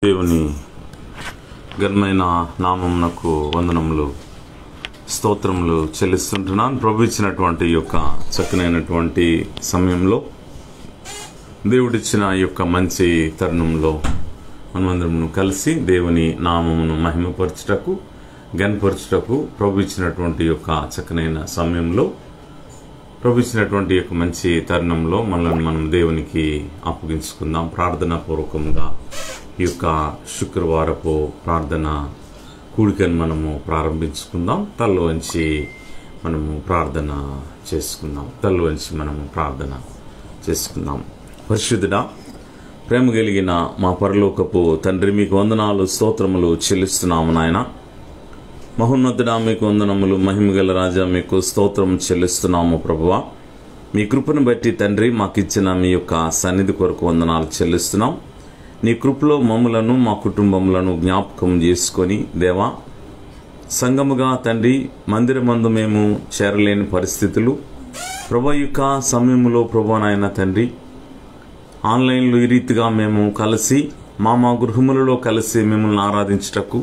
దేవుని ఘనమైన నామమునకు వందనములు స్తోత్రములు చెల్లిస్తుంటున్నాను. ప్రభు ఇచ్చినటువంటి యొక్క చక్కనైనటువంటి సమయంలో దేవుడిచ్చిన యొక్క మంచి తరుణంలో మనమందరము కలిసి దేవుని నామమును మహిమపరచుటకు ఘనపరచుటకు ప్రభు ఇచ్చినటువంటి యొక్క చక్కనైన సమయంలో ప్రభు ఇచ్చినటువంటి యొక్క మంచి తరుణంలో మనల్ని మనం దేవునికి అప్పగించుకుందాం. ప్రార్థనా పూర్వకంగా ఈ యొక్క శుక్రవారపు ప్రార్థన కూడికను మనము ప్రారంభించుకుందాం. తల్లో వంచి మనము ప్రార్థన చేసుకుందాం. పరిశుద్ధుడా, ప్రేమ కలిగిన మా పరలోకపు తండ్రి, మీకు వందనాలు స్తోత్రములు చెల్లిస్తున్నాము నాయన. మహోన్నతుడా, మీకు వందనములు. మహిమగల రాజా, మీకు స్తోత్రం చెల్లిస్తున్నాము ప్రభువా. మీ కృపను బట్టి తండ్రి మాకిచ్చిన మీ యొక్క సన్నిధి కొరకు వందనాలు చెల్లిస్తున్నాం. నీ కృపలో మమ్ములను మా కుటుంబములను జ్ఞాపకం చేసుకొని దేవా, సంఘముగా తండ్రి మందిరమందు మేము చేరలేని పరిస్థితులు ప్రభు యొక్క సమయంలో ప్రభు నాయన తండ్రి ఆన్లైన్లో ఈ రీతిగా మేము కలిసి మా గృహములలో కలిసి మిమ్మల్ని ఆరాధించుటకు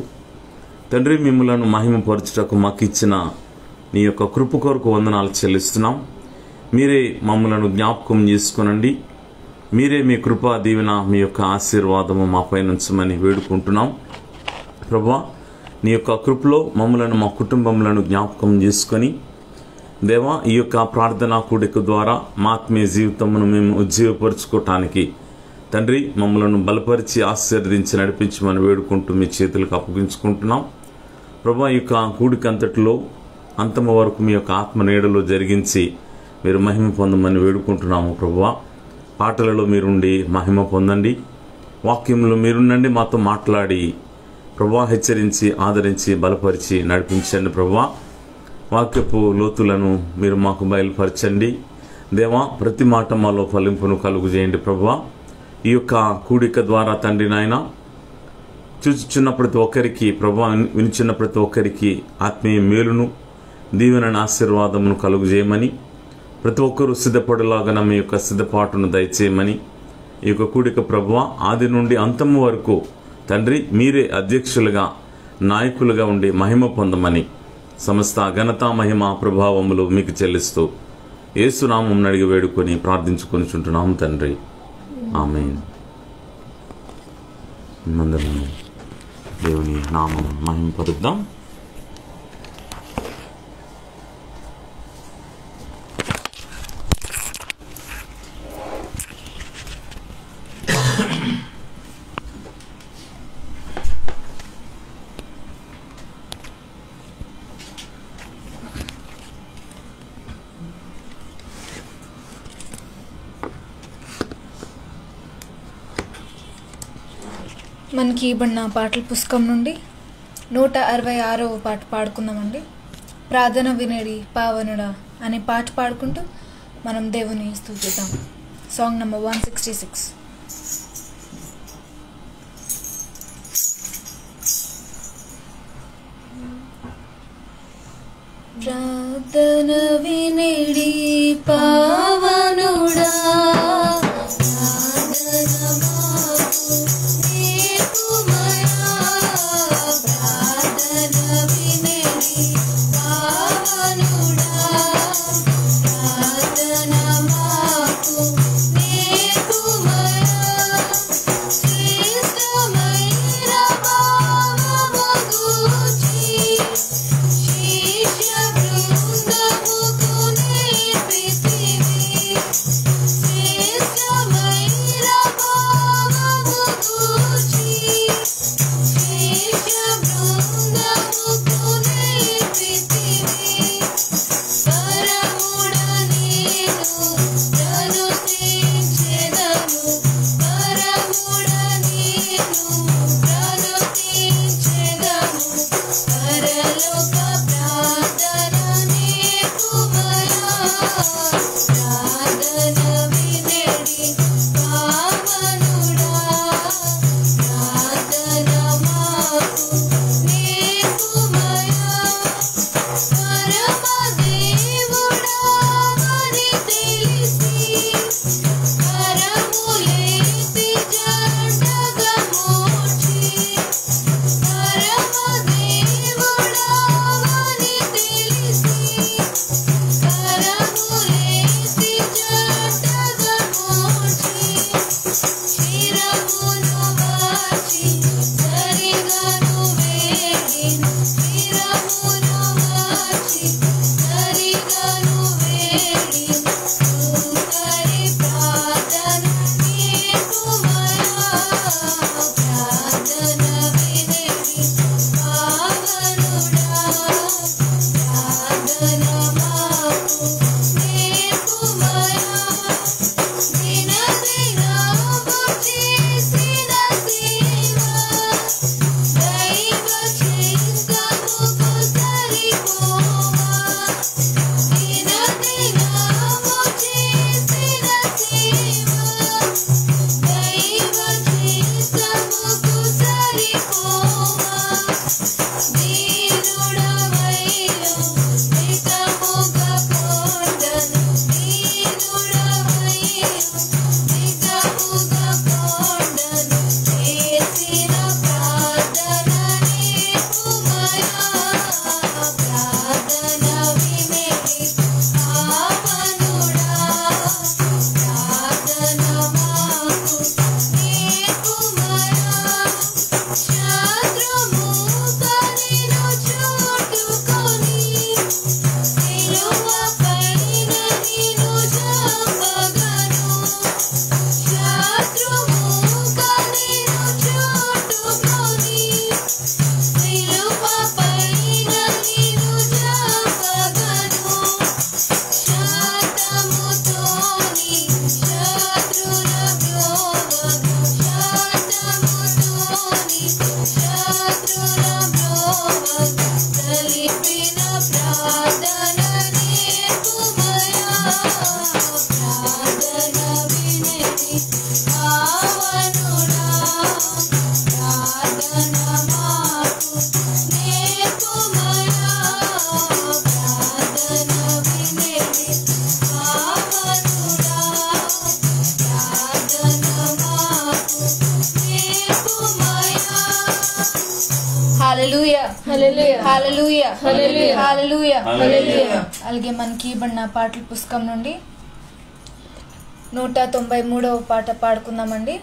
తండ్రి మిమ్మలను మహిమపరచుటకు మాకు ఇచ్చిన నీ యొక్క కృప కొరకు వందనాలు చెల్లిస్తున్నాం. మీరే మమ్మలను జ్ఞాపకం చేసుకునండి. మీరే మీ కృపా దీవెన మీ యొక్క ఆశీర్వాదము మాపై ఉంచమని వేడుకుంటున్నాం. ప్రభువా, నీ యొక్క కృపలో మమ్మలను మా కుటుంబములను జ్ఞాపకం చేసుకొని దేవా, ఈ యొక్క ప్రార్థనా కూడిక ద్వారా మా ఆత్మీయ జీవితమును మేము ఉజ్జీవపరుచుకోవటానికి తండ్రి మమ్మలను బలపరిచి ఆశీర్వదించి నడిపించమని వేడుకుంటూ మీ చేతులకు అప్పగించుకుంటున్నాం. ప్రభువా, ఈ యొక్క కూడిక అంతటిలో అంతమ వరకు మీ యొక్క ఆత్మ నీడలో జరిగించి మీరు మహిమ పొందమని వేడుకుంటున్నాము. ప్రభువా, పాటలలో మీరుండి మహిమ పొందండి. వాక్యంలో మీరుండండి, మాతో మాట్లాడి ప్రభువా హెచ్చరించి ఆదరించి బలపరిచి నడిపించండి. ప్రభువా, వాక్యపు లోతులను మీరు మాకు బయలుపరచండి. దేవా, ప్రతి మాట మాలో ఫలింపును కలుగు చేయండి. ప్రభువా, ఈ యొక్క కూడిక ద్వారా తండ్రి నాయన చూచుచున్న ప్రతి ఒక్కరికి ప్రభువా, వినిచున్న ప్రతి ఒక్కరికి ఆత్మీయ మేలును దీవెనను ఆశీర్వాదమును కలుగు చేయమని, ప్రతి ఒక్కరూ సిద్ధపడేలాగా మీ యొక్క సిద్ధపాటును దయచేయమని, ఈ యొక్క కూడిక ప్రభువా ఆది నుండి అంతము వరకు తండ్రి మీరే అధ్యక్షులుగా నాయకులుగా ఉండి మహిమ పొందమని సమస్త ఘనత మహిమ ప్రభావములు మీకు చెల్లిస్తూ యేసునామం అడిగి వేడుకొని ప్రార్థించుకొనిచుంటున్నాము తండ్రి, ఆమేన్. మందరము దేవుని నామం మహిమ పలుకుదాం. మనకి ఇవ్వబడిన పాటల పుస్తకం నుండి 166వ పాట పాడుకుందామండి. ప్రార్థన వినడి పావనుడా అనే పాట పాడుకుంటూ మనం దేవుని స్తుతిద్దాం. Song number 166. ప్రార్థన వినడి పావనుడా హల్లెలూయా హల్లెలూయా హల్లెలూయా హల్లెలూయా హల్లెలూయా హల్లెలూయా. అలాగే మనకి ఇవ్వబడిన పాటల పుస్తకం నుండి 193వ పాట పాడుకుందామండి.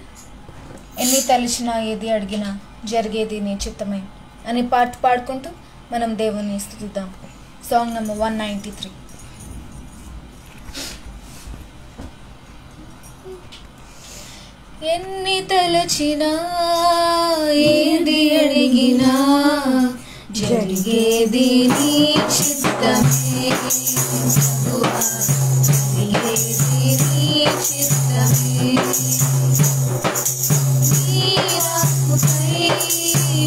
ఎన్ని తలిచినా ఏది అడిగినా జరిగేది నీ చిత్తమే అని పాట పాడుకుంటూ మనం దేవుని స్తుతిద్దాం. Song number 193. ఎన్ని తలచినా ఏది అడిగినా జరిగేది నీ చిత్తమే ప్రభువా, జరిగేది నీ చిత్తమే. నీ రాకకై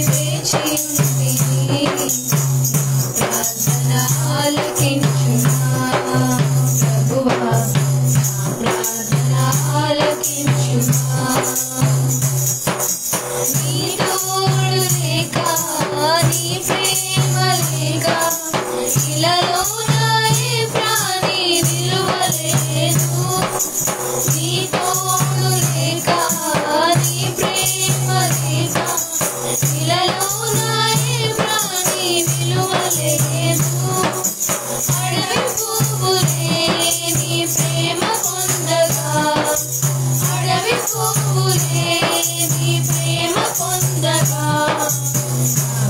వేచి ఉంటిని, ప్రార్థన ఆలకించునా ప్రభువా, ప్రార్థన ఆలకించునా. నీ తోడు లేక నీ ప్రేమ లేక ఇలాలో నాయే ప్రాణి నిలువలేదు. నీ తోడు లేక నీ ప్రేమ లేక ఇలాలో నాయే ప్రాణి నిలువలేదు. అడవి పువ్వులే నీ ప్రేమ పొందగా, అడవి పువ్వులే నీ ప్రేమ పొందగా,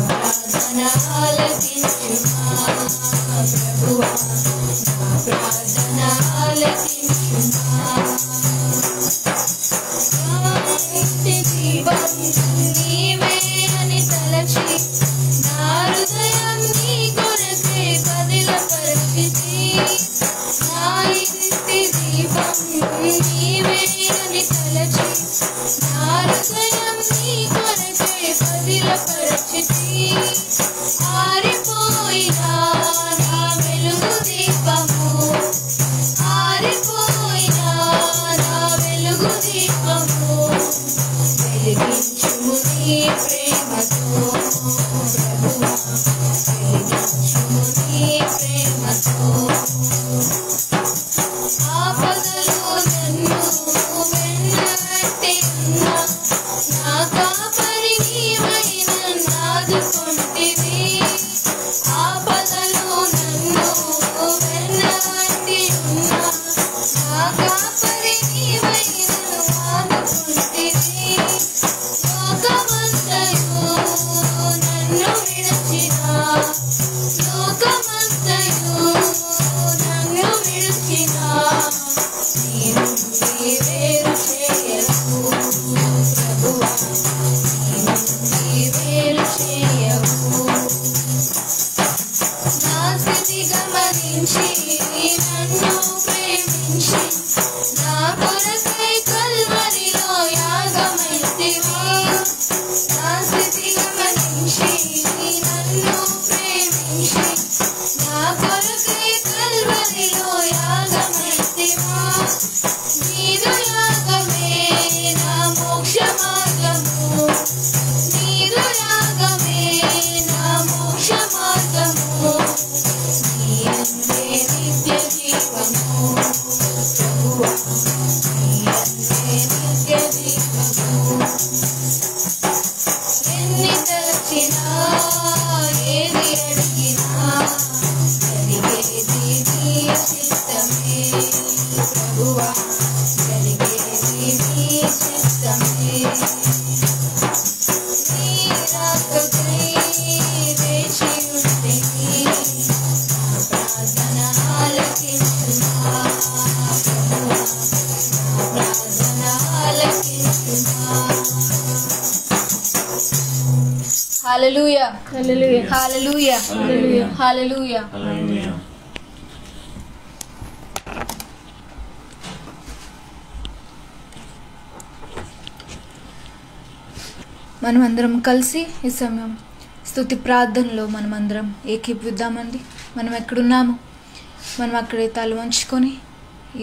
ప్రార్థన ఆలకించుమా ప్రభువా, ప్రార్థన ఆలకించుమా. ఇంటి దీపం నీవే అని తలచి నా హృదయం నీ కొరకే కదిలపరిచితి. నా ఇంటి దీపం నీవే అని తలచి నా హృదయం నీ కొరకే కదిలపరిచితి. ఆరిపోయినా నా వెలుగు దీపము, ఆరిపోయినా నా వెలుగు దీపము, వెలిగించుము నీ ప్రేమతో ప్రభువా, వెలిగించుము నీ ప్రేమతో. ఆపదలో నన్ను వెన్నట్టి ఉన్నా నా కాపరి నీవై నన్నాదుకొంటివి. ఆపదలో నన్ను వెన్నట్టి ఉన్నా నా కాపరి నీవై నన్నాదుకొంటివి. లోకమంతయు నన్ను విడిచినా, లోకమంతయు నన్ను విడిచినా, నీ నుండి వేరు చేయకు ప్రభువా, నీ నుండి వేరు చేయకు. నా స్థితి గమనించి నన్ను ప్రేమించి నా కొరకై కల్వరిలో యాగమైతివి. నా స్థితి గమనించి నన్ను ప్రేమించి నా కొరకై కల్వరిలో యాగమైతివా. నీదు యాగమే నా మోక్ష మార్గము, నీదు యాగమే నా మోక్ష మార్గము. నీ అందే నిత్య జీవము ప్రభువా, నీ అందే నిత్య జీవము. ఎన్ని తలచినా ఏది అడిగినా జరిగేది నీ చిత్తమే ప్రభువా, జరిగేది నీ చిత్తమే. నీ రాకకై వేచి ఉంటిని, నా ప్రార్థన ఆలకించునా ప్రభువా, నా ప్రార్థన ఆలకించునా. హల్లెలూయా హల్లెలూయా హల్లెలూయా హల్లెలూయా హల్లెలూయా. హల్లెలూయా. మనమందరం కలిసి ఈ సమయం స్తుతి ప్రార్థనలో మనమందరం ఏకీభవిద్దామండి. మనం ఎక్కడున్నాము మనం అక్కడే తల వంచుకొని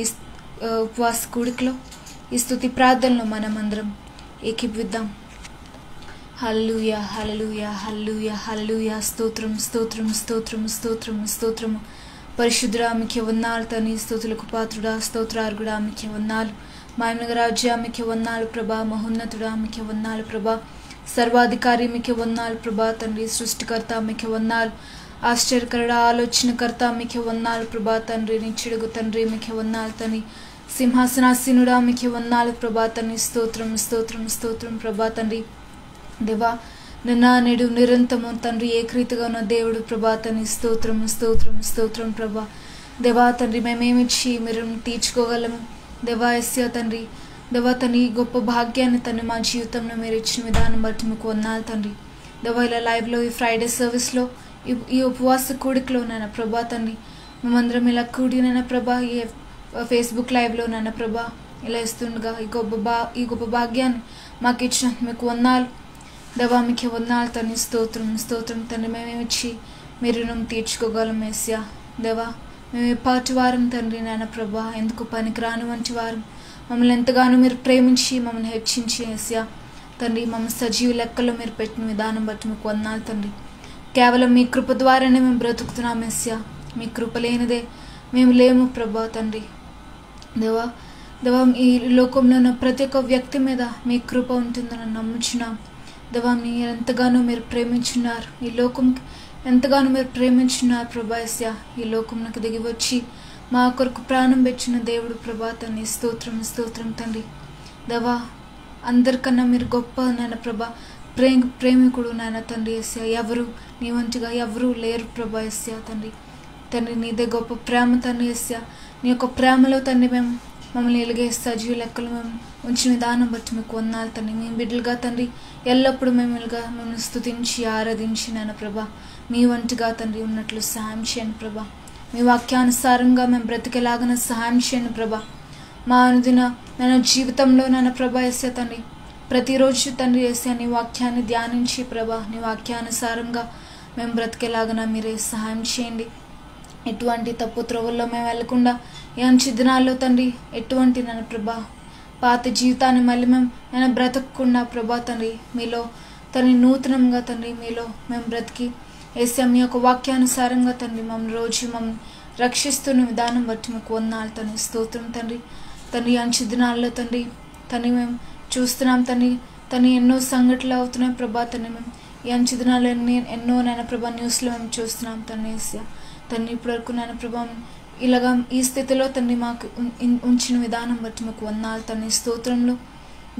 ఈ ఉపవాస కూడికలో ఈ స్తుతి ప్రార్థనలో మనమందరం ఏకీభవిద్దాం. హల్లెలూయా హల్లెలూయా హల్లెలూయా హల్లెలూయా. స్తోత్రం స్తోత్రం స్తోత్రం స్తోత్రం స్తోత్రము. పరిశుద్ధుడా మీకే వందనాలు తండ్రి, స్తుతులకు పాత్రుడా స్తోత్రార్గుడా మీకే వందనాలు. మహిమగల రాజ్యా మీకే వందనాలు ప్రభా, మహోన్నతుడా మీకే వందనాలు ప్రభా. సర్వాధికారి మీకే వందనాలు ప్రభా తండ్రి. సృష్టికర్త మీకే వందనాలు. ఆశ్చర్యకరుడ ఆలోచనకర్త మీకే వందనాలు ప్రభా తండ్రి. నిచ్చెడుగు తండ్రి మీకే వందనాలు తండ్రి. సింహాసనాసీనుడా మీకే వందనాలు ప్రభా తండ్రి. స్తోత్రం స్తోత్రం స్తోత్రం ప్రభా తండ్రి. దేవా నిన్న నేడు నిరంతరము తండ్రి ఏకరీతిగా ఉన్న దేవుడు ప్రభా తండ్రి. స్తోత్రం స్తోత్రం స్తోత్రం ప్రభా. దేవా తండ్రి మేమేమిచ్చి మీరు తీర్చుకోగలము దేవా ఎస్యా తండ్రి. దేవా తండ్రి ఈ గొప్ప భాగ్యాన్ని తండ్రి మా జీవితంలో మీరు ఇచ్చిన విధానం బట్టి మీకు వందనాలు తండ్రి. దేవా ఇలా లైవ్లో ఈ ఫ్రైడే సర్వీస్లో ఈ ఉపవాస కూడికలో నాన్న ప్రభా తండ్రి మేమందరం ఇలా కూడినైనా ప్రభా ఈ ఫేస్బుక్ లైవ్లో నాన్న ప్రభా ఇలా ఇస్తుండగా ఈ గొప్ప భాగ్యాన్ని మాకు ఇచ్చిన మీకు వందనాలు దేవా. మీకే వందనాలు తండ్రి. స్తోత్రం స్తోత్రం తండ్రి. మేమేమిచ్చి మీరు రుణం తీర్చుకోగలం ఏసయ్యా దేవా. మేము పాటి వారం తండ్రి నాన్న ప్రభా, ఎందుకు పనికిరాని వంటి వారం. మమ్మల్ని ఎంతగానో మీరు ప్రేమించి మమ్మల్ని హెచ్చించి ఏసయ్యా తండ్రి మమ్మల్ని సజీవ లెక్కలో మీరు పెట్టిన విధానం బట్టి మీకు వందనాలు తండ్రి. కేవలం మీ కృప ద్వారానే మేము బ్రతుకుతున్నాం ఏసయ్యా. మీ కృప లేనిదే మేము లేము ప్రభా తండ్రి. దేవా దేవా ఈ లోకంలో ఉన్న ప్రతి ఒక్క వ్యక్తి మీద మీ కృప ఉంటుందని నమ్ముచున్నాం దేవా. మీరు ఎంతగానో మీరు ప్రేమించున్నారు, ఈ లోకం ఎంతగానో మీరు ప్రేమించున్నారు ప్రభా ఎస్యా. ఈ లోకంలోకి దిగి వచ్చి మా కొరకు ప్రాణం పెట్టిన దేవుడు ప్రభా తండ్రి. స్తోత్రం స్తోత్రం తండ్రి. దేవా అందరికన్నా మీరు గొప్ప నాయన ప్రభా, ప్రేమికుడు నాయన తండ్రి ఎస్యా. ఎవరు నీ వంటిగా ఎవరు లేరు ప్రభా ఎస్యా తండ్రి. తండ్రి నీదే గొప్ప ప్రేమ తండ్రి ఎస్యా. నీ యొక్క ప్రేమలో తండ్రి మేము మమ్మల్ని ఎలుగే సజీవ లెక్కలు మేము ఉంచిన విధానం బట్టి మీకు వందనాలు తండ్రి. మేము బిడ్డలుగా తండ్రి ఎల్లప్పుడూ మిమ్మల్ని స్తుతించి ఆరాధించి నాయన ప్రభా మీ వంటిగా తండ్రి ఉన్నట్లు సహాయం చేయండి ప్రభా. మీ వాక్యానుసారంగా మేము బ్రతికేలాగా సహాయం చేయండి ప్రభా. మా అనుదిన నా జీవితంలో నాన్న ప్రభా ఎస్సే తండ్రి ప్రతిరోజు తండ్రి ఎస్సే నీ వాక్యాన్ని ధ్యానించి ప్రభా నీ వాక్యానుసారంగా మేము బ్రతికేలాగా మీరే సహాయం చేయండి. ఎటువంటి తప్పు త్రోవల్లో మేము వెళ్ళకుండా మంచి దినాల్లో తండ్రి ఎటువంటి నన్ను ప్రభా పాత జీవితాన్ని మళ్ళీ నేను బ్రతకకుండా ప్రభా తండ్రి మీలో తండ్రి నూతనంగా తండ్రి మీలో మేము బ్రతికి ఏసే మీ యొక్క వాక్యానుసారంగా తండ్రి మమ్మల్ని రక్షిస్తున్న విధానం బట్టి మీకు వందనాలు తండ్రి. స్తోత్రం తండ్రి. తండ్రి మంచి దినాల్లో తండ్రి మేము చూస్తున్నాం తండ్రి ఎన్నో సంఘటనలు అవుతున్నాయి ప్రభా తండ్రి. మేము ఈ మంచి దినాల్లో ఎన్నో నాయన ప్రభా న్యూస్లో మేము చూస్తున్నాం తండ్రి ఏసే తండ్రి. ఇప్పటివరకు నాయన ప్రభా ఇలాగా ఈ స్థితిలో తండ్రి మాకు ఉంచిన విధానం బట్టి మీకు వందనాలు తండ్రి. స్తోత్రంలో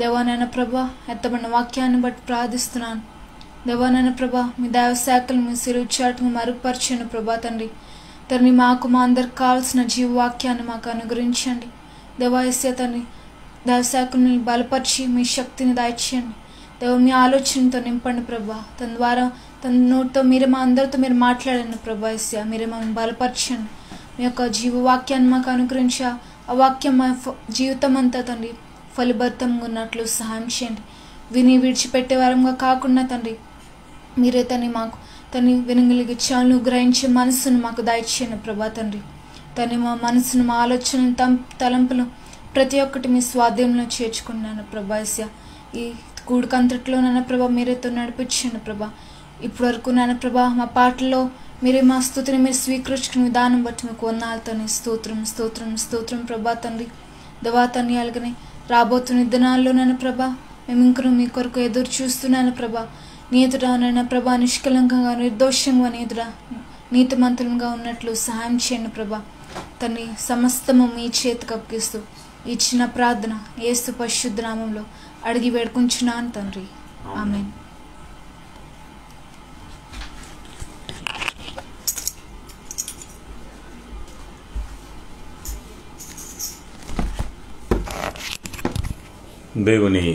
దేవానాయన ప్రభా ఎత్తబడిన వాక్యాన్ని బట్టి ప్రార్థిస్తున్నాను దేవానాయన ప్రభా. మీ దైవశాఖలు మీ సిరుచాటును మరుగుపరచండి ప్రభా తండ్రి. తండ్రి మాకు మా అందరికి కావాల్సిన జీవవాక్యాన్ని మాకు అనుగ్రహించండి దేవా ఎస్సే తండ్రి. దైవశాఖల్ని బలపరిచి మీ శక్తిని దాయిచేయండి దేవ. మీ ఆలోచనతో నింపండి ప్రభా. తన ద్వారా తన నోటితో మీరే మా అందరితో మీరు మాట్లాడండి ప్రభా ఎస్సే. మీరే మమ్మల్ని బలపరచండి. మీ యొక్క జీవవాక్యాన్ని మాకు అనుగ్రహించి ఆ వాక్యం మా జీవితం అంతా తండ్రి ఫలిభరితంగా ఉన్నట్లు సహాయం చేయండి. విని విడిచిపెట్టే వారంగా కాకుండా తండ్రి మీరే తండ్రి మాకు తండ్రి వినగలిగే చాలు గ్రహించే మనసును మాకు దయచేయండి ప్రభా తండ్రి. తండ్రి మా మనసును మా ఆలోచన తలంపులు ప్రతి ఒక్కటి మీ స్వాధీనంలో చేర్చుకున్నాను ప్రభా ఎస్యా. ఈ కూడికంతట్లో నాన్న ప్రభా మీరేతో నడిపించండి ప్రభా. ఇప్పటివరకు నాన్న ప్రభా మా పాటల్లో మీరే మా స్తుతిని మీరు స్వీకరించుకునే విధానం బట్టి మీకు వందనాలు తండ్రి. స్తోత్రం స్తోత్రం స్తోత్రం ప్రభా తండ్రి. దేవా తండ్రి అలాగనే రాబోతున్న దినాల్లో నాన్న ప్రభా మేము ఇంకను మీ కొరకు ఎదురు చూస్తున్నాను ప్రభా. నీతుడా నాన్న ప్రభా నిష్కలంకంగా నిర్దోషంగా నీతిమంతులుగా ఉన్నట్లు సహాయం చేయండి ప్రభా తండ్రి. సమస్తము మీ చేతికి అప్పగిస్తూ ఇచ్చిన ప్రార్థన యేసు పరిశుద్ధ నామములో అడిగి వేడుకుంటున్నాను తండ్రి. ఆమేన్. దేవుని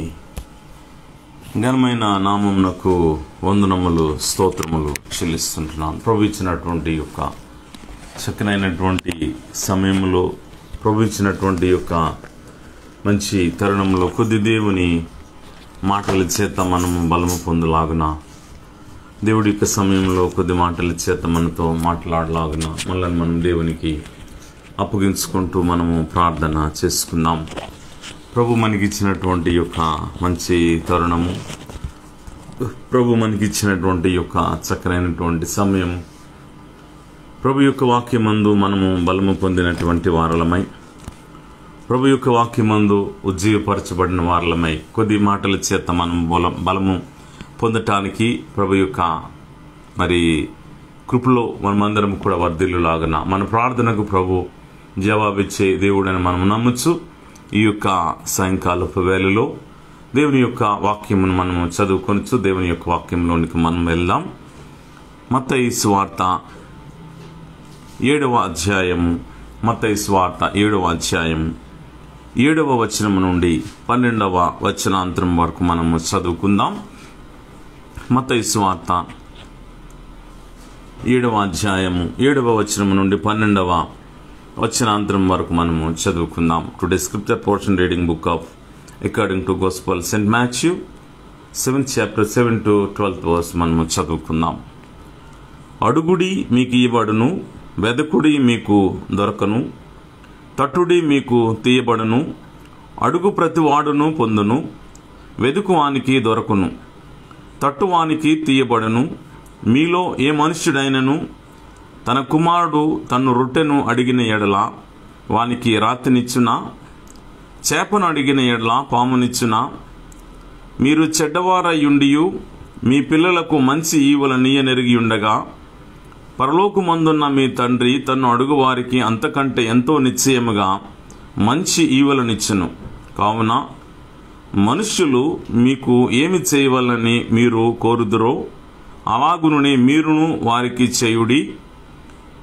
ఘనమైన నామమునకు వందనములు స్తోత్రములు చెల్లిస్తుంటున్నాను. ప్రభు ఇచ్చినటువంటి యొక్క చక్కనైనటువంటి సమయంలో ప్రభు ఇచ్చినటువంటి యొక్క మంచి తరుణంలో కొద్ది దేవుని మాటల చేత మనము బలము పొందలాగున దేవుడి యొక్క సమయంలో కొద్ది మాటల చేత మనతో మాట్లాడలాగున మనల్ని మనం దేవునికి అప్పగించుకుంటూ మనము ప్రార్థన చేసుకుందాం. ప్రభు మనకిచ్చినటువంటి యొక్క మంచి తరుణము, ప్రభు మనకిచ్చినటువంటి యొక్క చక్కనైనటువంటి సమయం, ప్రభు యొక్క వాక్యమందు మనము బలము పొందినటువంటి వారలమై, ప్రభు యొక్క వాక్యమందు ఉజ్జీవపరచబడిన వారలమై కొద్ది మాటల చేత మనం బలము పొందటానికి ప్రభు యొక్క మరి కృపలో మనమందరం కూడా వర్ధిల్లులాగన మన ప్రార్థనకు ప్రభు జవాబిచ్చే దేవుడని మనం నమ్మచ్చు. ఈ యొక్క సాయంకాలపు వేళలో దేవుని యొక్క వాక్యమును మనము చదువుకొనొచ్చు. దేవుని యొక్క వాక్యంలోనికి మనం వెళ్దాం. మత్తయి సువార్త 7వ అధ్యాయము, మత్తయి సువార్త 7వ అధ్యాయం 7వ వచనం నుండి 12వ వచనాంతరం వరకు మనము చదువుకుందాం. మత్తయి సువార్త 7వ అధ్యాయము 7వ వచనం నుండి 12వ వచనాంతరం వరకు మనము చదువుకుందాం. Today scripture portion reading book of according to gospel Saint Matthew 7th chapter 7 to 12th verse మనము చదువుకుందాం. అడుగుడి మీకు ఇవ్వబడును, వెదకుడి మీకు దొరకను, తట్టుడి మీకు తీయబడును, అడుగు ప్రతివాడును పొందును, వెదుకువానికి దొరకును, తట్టువానికి తీయబడును. మీలో ఏ మనుష్యుడైనను తన కుమారుడు తన్ను రొట్టెను అడిగిన ఎడల వానికి రాతినిచ్చునా, చేపను అడిగిన ఎడల పామునిచ్చునా? మీరు చెడ్డవారయ్యుండియు మీ పిల్లలకు మంచి ఈవులనీయనెరిగి ఉండగా పరలోకమందున్న మీ తండ్రి తన్ను అడుగు వారికి అంతకంటే ఎంతో నిశ్చయముగా మంచి ఈవులనిచ్చును. కావున మనుష్యులు మీకు ఏమి చేయవలని మీరు కోరుదురో అలాగునే మీరును వారికి చేయుడి.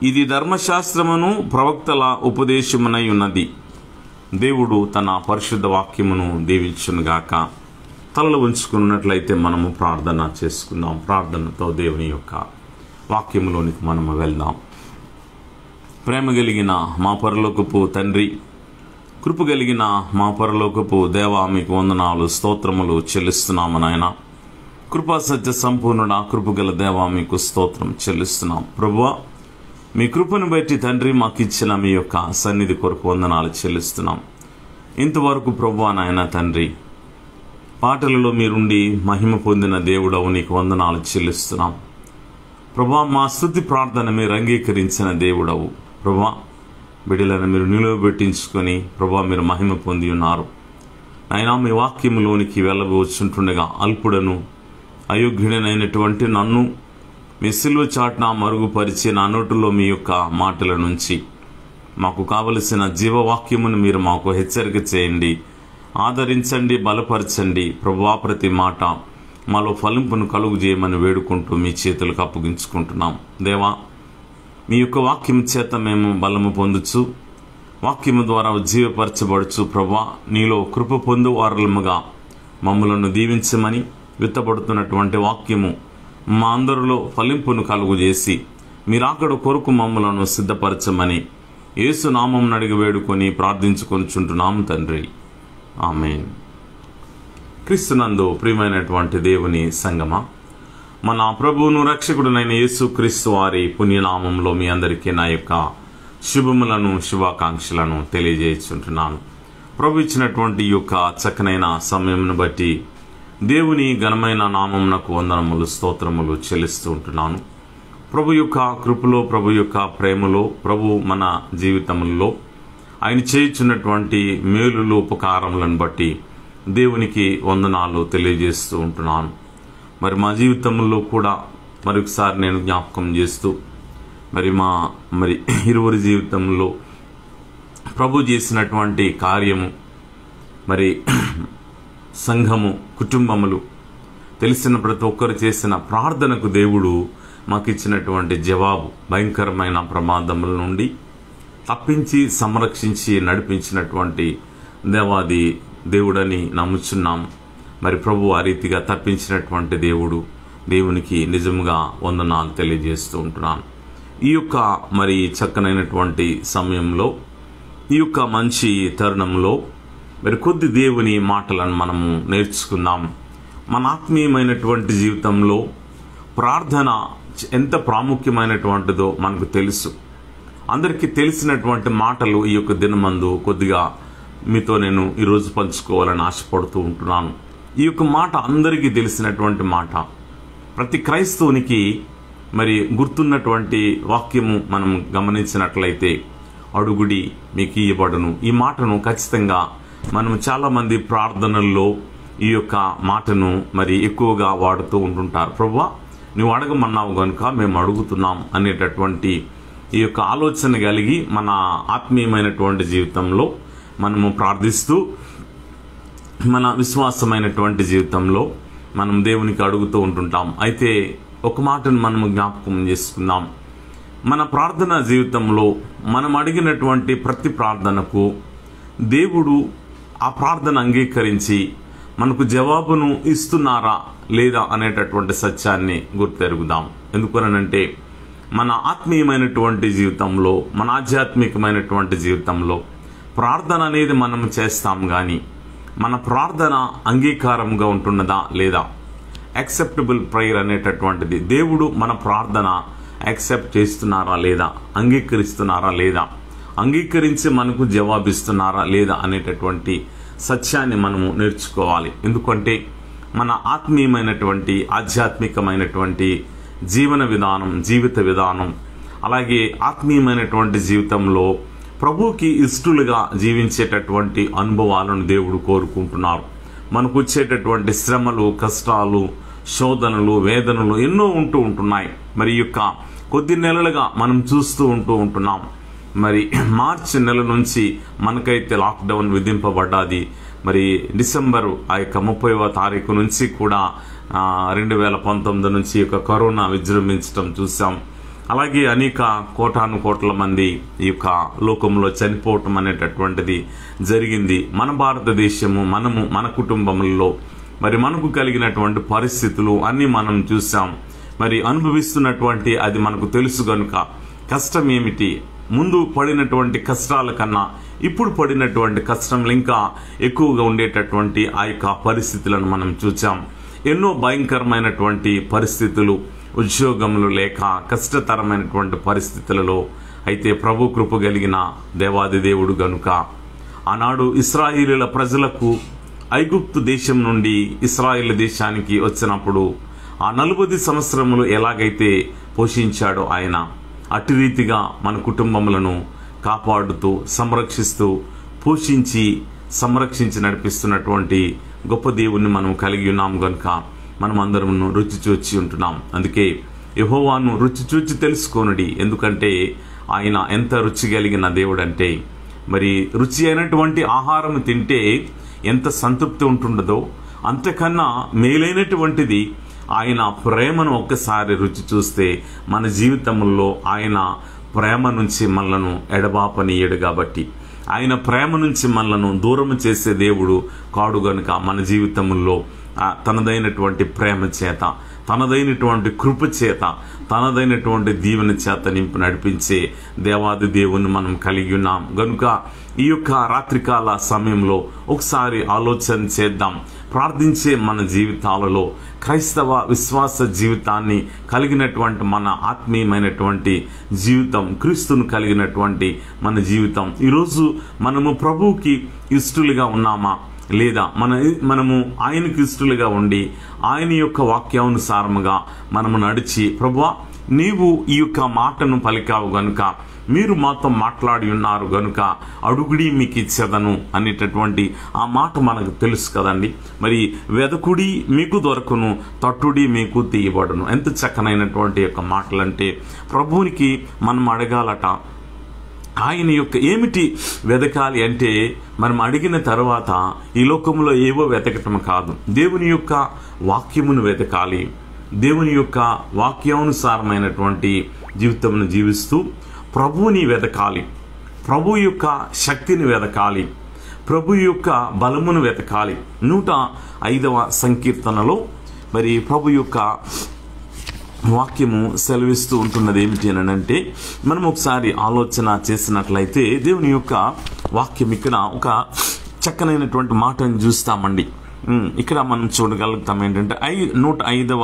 ఇది ధర్మశాస్త్రమును ప్రవక్తల ఉపదేశమునై ఉన్నది. దేవుడు తన పరిశుద్ధ వాక్యమును దీవించునుగాక. తలలు ఉంచుకున్నట్లయితే మనము ప్రార్థన చేసుకుందాం. ప్రార్థనతో దేవుని యొక్క వాక్యములోనికి మనము వెళ్దాం. ప్రేమ కలిగిన మా పరలోకపు తండ్రి, కృప కలిగిన మా పరలోకపు దేవా, మీకు వందనాలు స్తోత్రములు చెల్లిస్తున్నాము నాయన. కృపా సత్య సంపూర్ణుడ, కృపగల దేవా, మీకు స్తోత్రం చెల్లిస్తున్నాం. ప్రభువా, మీ కృపను బట్టి తండ్రి మాకు ఇచ్చిన మీ యొక్క సన్నిధి కొరకు వందనాలు చెల్లిస్తున్నాం. ఇంతవరకు ప్రభువా నాయన తండ్రి, పాటలలో మీరుండి మహిమ పొందిన దేవుడవు, నీకు వందనాలు చెల్లిస్తున్నాం. ప్రభువా, మా స్తుతి ప్రార్థన మీరు అంగీకరించిన దేవుడవు. ప్రభువా, బిడ్డలను మీరు నిలువబెట్టించుకొని ప్రభువా మీరు మహిమ పొంది ఉన్నారు. అయినా మీ వాక్యములోనికి వెళ్ళబోచుంటుండగా అల్పుడను అయోగ్యుడనైనటువంటి నన్ను మీ సిలువ చాటున మరుగుపరిచి నా నోటులో మీ యొక్క మాటల నుంచి మాకు కావలసిన జీవవాక్యమును మీరు మాకు హెచ్చరిక చేయండి, ఆదరించండి, బలపరచండి. ప్రభువా, ప్రతి మాట మాలో ఫలింపును కలుగు చేయమని వేడుకుంటూ మీ చేతులకు అప్పగించుకుంటున్నాం. దేవా, మీ యొక్క వాక్యం చేత మేము బలము పొందొచ్చు, వాక్యము ద్వారా ఉజ్జీవపరచబడచ్చు. ప్రభువా, నీలో కృప పొందు వారలముగా మమ్మలను దీవించమని, విత్తబడుతున్నటువంటి వాక్యము మా అందరిలో ఫలింపును కలుగు చేసి మీరాకడ కొరకు మమ్మలను సిద్ధపరచమని యేసు నామమున అడిగి వేడుకొని ప్రార్థించుకొనుచుంటున్నాము తండ్రి, ఆమేన్. క్రీస్తునందు ప్రియమైనటువంటి దేవుని సంగమా, మన ప్రభువును రక్షకుడునైన యేసు క్రీస్తు వారి పుణ్యనామంలో మీ అందరికీ నా యొక్క శుభములను శుభాకాంక్షలను తెలియజేస్తుంటున్నాను. ప్రభు ఇచ్చినటువంటి ఈ యొక్క చక్కనైన సమయమును బట్టి దేవుని ఘనమైన నామమునకు వందనములు స్తోత్రములు చెల్లిస్తూ ఉంటున్నాను. ప్రభు యొక్క కృపలో, ప్రభు యొక్క ప్రేమలో, ప్రభు మన జీవితంలో ఆయన చేయుచున్నటువంటి మేలులు ఉపకారములను బట్టి దేవునికి వందనాలు తెలియజేస్తూ ఉంటున్నాను. మరి మా జీవితంలో కూడా మరొకసారి నేను జ్ఞాపకం చేస్తూ మరి ఇరువురి జీవితంలో ప్రభు చేసినటువంటి కార్యము, మరి సంఘము, కుటుంబములు, తెలిసిన ప్రతి ఒక్కరు చేసిన ప్రార్థనకు దేవుడు మాకు ఇచ్చినటువంటి జవాబు భయంకరమైన ప్రమాదముల నుండి తప్పించి సంరక్షించి నడిపించినటువంటి దేవాది దేవుడని నమ్ముచున్నాం. మరి ప్రభు ఆ రీతిగా తప్పించినటువంటి దేవునికి నిజంగా వందనాలు తెలియజేస్తూ ఉంటున్నాను. ఈ యొక్క మరి చక్కనైనటువంటి సమయంలో, ఈ యొక్క మంచి తరుణంలో మరి కొద్ది దేవుని మాటలను మనము నేర్చుకుందాం. మన ఆత్మీయమైనటువంటి జీవితంలో ప్రార్థన ఎంత ప్రాముఖ్యమైనటువంటిదో మనకు తెలుసు. అందరికీ తెలిసినటువంటి మాటలు ఈ యొక్క దినమందు కొద్దిగా మీతో నేను ఈరోజు పంచుకోవాలని ఆశపడుతూ ఉంటున్నాను. ఈ యొక్క మాట అందరికీ తెలిసినటువంటి మాట, ప్రతి క్రైస్తవునికి మరి గుర్తున్నటువంటి వాక్యము మనం గమనించినట్లయితే, అడుగుడి మీకు ఇయ్యబడును. ఈ మాటను ఖచ్చితంగా మనం చాలామంది ప్రార్థనల్లో ఈ యొక్క మాటను మరి ఎక్కువగా వాడుతూ ఉంటుంటారు. ప్రభువా నువ్వు అడగమన్నావు కనుక మేము అడుగుతున్నాం అనేటటువంటి ఈ యొక్క ఆలోచన కలిగి మన ఆత్మీయమైనటువంటి జీవితంలో మనము ప్రార్థిస్తూ మన విశ్వాసమైనటువంటి జీవితంలో మనం దేవునికి అడుగుతూ ఉంటుంటాం. అయితే ఒక మాటను మనము జ్ఞాపకం చేసుకుందాం. మన ప్రార్థన జీవితంలో మనం అడిగినటువంటి ప్రతి ప్రార్థనకు దేవుడు ఆ ప్రార్థన అంగీకరించి మనకు జవాబును ఇస్తున్నారా లేదా అనేటటువంటి సత్యాన్ని గుర్తెరుగుదాం. ఎందుకనంటే మన ఆత్మీయమైనటువంటి జీవితంలో, మన ఆధ్యాత్మికమైనటువంటి జీవితంలో ప్రార్థన అనేది మనం చేస్తాం, కానీ మన ప్రార్థన అంగీకారంగా ఉంటున్నదా లేదా, యాక్సెప్టబుల్ ప్రేయర్ అనేటటువంటిది దేవుడు మన ప్రార్థన యాక్సెప్ట్ చేస్తున్నారా లేదా, అంగీకరిస్తున్నారా లేదా, అంగీకరించి మనకు జవాబిస్తున్నారా లేదా అనేటటువంటి సత్యాన్ని మనము నేర్చుకోవాలి. ఎందుకంటే మన ఆత్మీయమైనటువంటి ఆధ్యాత్మికమైనటువంటి జీవన విధానం, జీవిత విధానం, అలాగే ఆత్మీయమైనటువంటి జీవితంలో ప్రభువుకి ఇష్టలుగా జీవించేటటువంటి అనుభవాలను దేవుడు కోరుకుంటున్నారు. మనకు వచ్చేటటువంటి శ్రమలు, కష్టాలు, శోధనలు, వేదనలు ఎన్నో ఉంటున్నాయి. మరి ఈ యొక్క కొద్ది నెలలుగా మనం చూస్తూ ఉంటున్నాం. మరి మార్చి నెల నుంచి మనకైతే లాక్డౌన్ విధింపబడ్డాది. మరి డిసెంబరు ఆ యొక్క 30వ తారీఖు నుంచి కూడా 2019 నుంచి ఈ యొక్క కరోనా విజృంభించడం చూసాం. అలాగే అనేక కోటాను కోట్ల మంది ఈ యొక్క లోకంలో చనిపోవటం అనేటటువంటిది జరిగింది. మన భారతదేశము, మన కుటుంబంలో మరి మనకు కలిగినటువంటి పరిస్థితులు అన్నీ మనం చూసాం. మరి అనుభవిస్తున్నటువంటి అది మనకు తెలుసు కనుక కష్టం ఏమిటి, ముందు పడినటువంటి కష్టాల కన్నా ఇప్పుడు పడినటువంటి కష్టంలు ఇంకా ఎక్కువగా ఉండేటటువంటి ఆ యొక్క పరిస్థితులను మనం చూసాం. ఎన్నో భయంకరమైనటువంటి పరిస్థితులు, ఉద్యోగములు లేక కష్టతరమైనటువంటి పరిస్థితులలో అయితే ప్రభు కృప కలిగిన దేవాది దేవుడు గనుక ఆనాడు ఇశ్రాయేలీయుల ప్రజలకు ఐగుప్తు దేశం నుండి ఇశ్రాయేలు దేశానికి వచ్చినప్పుడు ఆ 40 సంవత్సరములు ఎలాగైతే పోషించాడో ఆయన, అటు రీతిగా మన కుటుంబములను కాపాడుతూ, సంరక్షిస్తూ, పోషించి, సంరక్షించి నడిపిస్తున్నటువంటి గొప్ప దేవుణ్ణి మనం కలిగి ఉన్నాం కనుక మనం అందరం రుచి చూచి ఉంటున్నాం. అందుకే యెహోవాను రుచి చూచి తెలుసుకోనుడి. ఎందుకంటే ఆయన ఎంత రుచి కలిగిన దేవుడు అంటే, మరి రుచి అయినటువంటి ఆహారం తింటే ఎంత సంతృప్తి ఉంటుండదో అంతకన్నా మేలైనటువంటిది ఆయన ప్రేమను ఒక్కసారి రుచి చూస్తే మన జీవితంలో ఆయన ప్రేమ నుంచి మనలను ఎడబాపనీయడు. కాబట్టి ఆయన ప్రేమ నుంచి మనలను దూరం చేసే దేవుడు కాడు గనుక మన జీవితంలో తనదైనటువంటి ప్రేమ చేత, తనదైనటువంటి కృప చేత, తనదైనటువంటి దీవెన చేత నింపు నడిపించే దేవాది దేవుని మనం కలిగి ఉన్నాం గనుక ఈ యొక్క రాత్రికాల సమయంలో ఒకసారి ఆలోచన చేద్దాం. ప్రార్థించే మన జీవితాలలో క్రైస్తవ విశ్వాస జీవితాన్ని కలిగినటువంటి మన ఆత్మీయమైనటువంటి జీవితం, క్రీస్తును కలిగినటువంటి మన జీవితం, ఈరోజు మనము ప్రభువుకి ఇష్టలుగా ఉన్నామా లేదా, మనము ఆయనకి ఇష్టలుగా ఉండి ఆయన యొక్క వాక్యానుసారముగా మనము నడిచి, ప్రభువా నీవు ఈ యొక్క మాటను పలికావు గనుక, మీరు మాతో మాట్లాడి ఉన్నారు గనుక అడుగుడి మీకు ఇచ్చేదను అనేటటువంటి ఆ మాట మనకు తెలుసు కదండి. మరి వెదకుడి మీకు దొరకును, తట్టుడి మీకు తీయబడును. ఎంత చక్కనైనటువంటి యొక్క మాటలంటే, ప్రభువునికి మనం అడగాలట. ఆయన యొక్క ఏమిటి వెతకాలి అంటే, మనం అడిగిన తర్వాత ఈ లోకంలో ఏవో వెతకటం కాదు, దేవుని యొక్క వాక్యమును వెతకాలి. దేవుని యొక్క వాక్యానుసారమైనటువంటి జీవితమును జీవిస్తూ ప్రభువుని వెతకాలి, ప్రభు యొక్క శక్తిని వెతకాలి, ప్రభు యొక్క బలమును వెతకాలి. 105వ సంకీర్తనలో మరి ప్రభు యొక్క వాక్యము సెలవిస్తూ ఉంటున్నది ఏమిటి అని అంటే, మనం ఒకసారి ఆలోచన చేసినట్లయితే దేవుని యొక్క వాక్యం ఇక్కడ ఒక చక్కనైనటువంటి మాటను చూస్తామండి. ఇక్కడ మనం చూడగలుగుతాం ఏంటంటే 105వ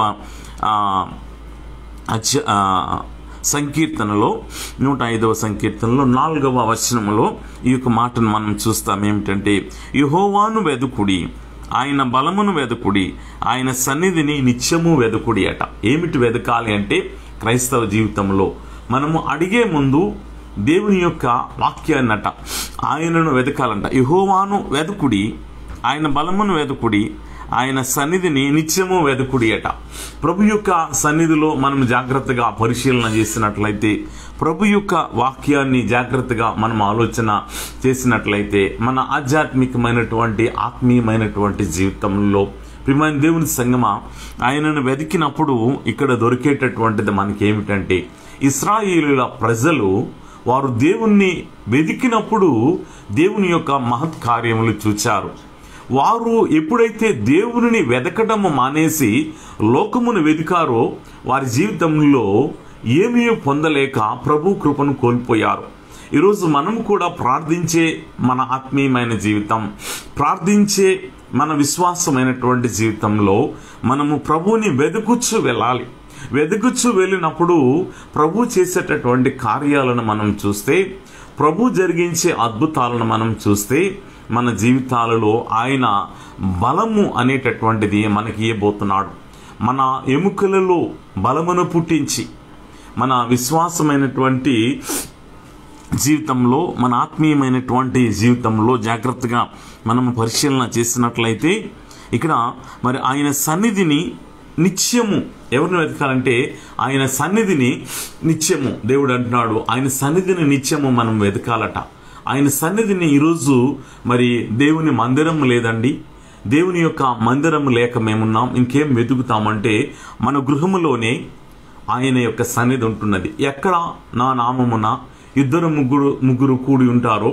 సంకీర్తనలో 105వ సంకీర్తనలో 4వ వచనములో ఈ యొక్క మాటను మనం చూస్తాం. ఏమిటంటే, యెహోవాను వెదుకుడి, ఆయన బలమును వెదుకుడి, ఆయన సన్నిధిని నిత్యము వెదుకుడి అట. ఏమిటి వెదకాలి అంటే, క్రైస్తవ జీవితంలో మనము అడిగే ముందు దేవుని యొక్క వాక్యాన్నట ఆయనను వెదకాలంట. యెహోవాను వెదుకుడి, ఆయన బలమును వెదుకుడి, ఆయన సన్నిధిని నిత్యము వెదకుడియట. ప్రభు యొక్క సన్నిధిలో మనం జాగ్రత్తగా పరిశీలన చేసినట్లయితే, ప్రభు యొక్క వాక్యాన్ని జాగ్రత్తగా మనం ఆలోచన చేసినట్లయితే, మన ఆధ్యాత్మికమైనటువంటి ఆత్మీయమైనటువంటి జీవితంలో ప్రియమైన దేవుని సంగమా, ఆయనను వెతికినప్పుడు ఇక్కడ దొరికేటటువంటిది మనకేమిటంటే, ఇశ్రాయేలీయుల ప్రజలు వారు దేవుణ్ణి వెతికినప్పుడు దేవుని యొక్క మహత్ కార్యములు చూచారు. వారు ఎప్పుడైతే దేవుని వెతకడము మానేసి లోకమును వెతికారో వారి జీవితంలో ఏమీ పొందలేక ప్రభు కృపను కోల్పోయారు. ఈరోజు మనం కూడా ప్రార్థించే మన ఆత్మీయమైన జీవితం, ప్రార్థించే మన విశ్వాసమైనటువంటి జీవితంలో మనము ప్రభువుని వెతుకుచ్చు వెళ్ళాలి. వెతుకుచ్చు వెళ్ళినప్పుడు ప్రభు చేసేటటువంటి కార్యాలను మనం చూస్తే, ప్రభు జరిగించే అద్భుతాలను మనం చూస్తే, మన జీవితాలలో ఆయన బలము అనేటటువంటిది మనకి ఇవ్వబోతున్నాడు. మన ఎముకలలో బలమును పుట్టించి మన విశ్వాసమైనటువంటి జీవితంలో, మన ఆత్మీయమైనటువంటి జీవితంలో జాగ్రత్తగా మనము పరిశీలన చేసినట్లయితే, ఇక్కడ మరి ఆయన సన్నిధిని నిత్యము ఎవరిని వెతకాలంటే ఆయన సన్నిధిని నిత్యము, దేవుడు అంటున్నాడు ఆయన సన్నిధిని నిత్యము మనం వెతకాలట. ఆయన సన్నిధిని ఈరోజు మరి దేవుని మందిరం లేదండి, దేవుని యొక్క మందిరం లేక మేమున్నాం, ఇంకేం వెతుకుతామంటే మన గృహములోనే ఆయన యొక్క సన్నిధి ఉంటున్నది. ఎక్కడ నా నామమున ఇద్దరు ముగ్గురు కూడి ఉంటారో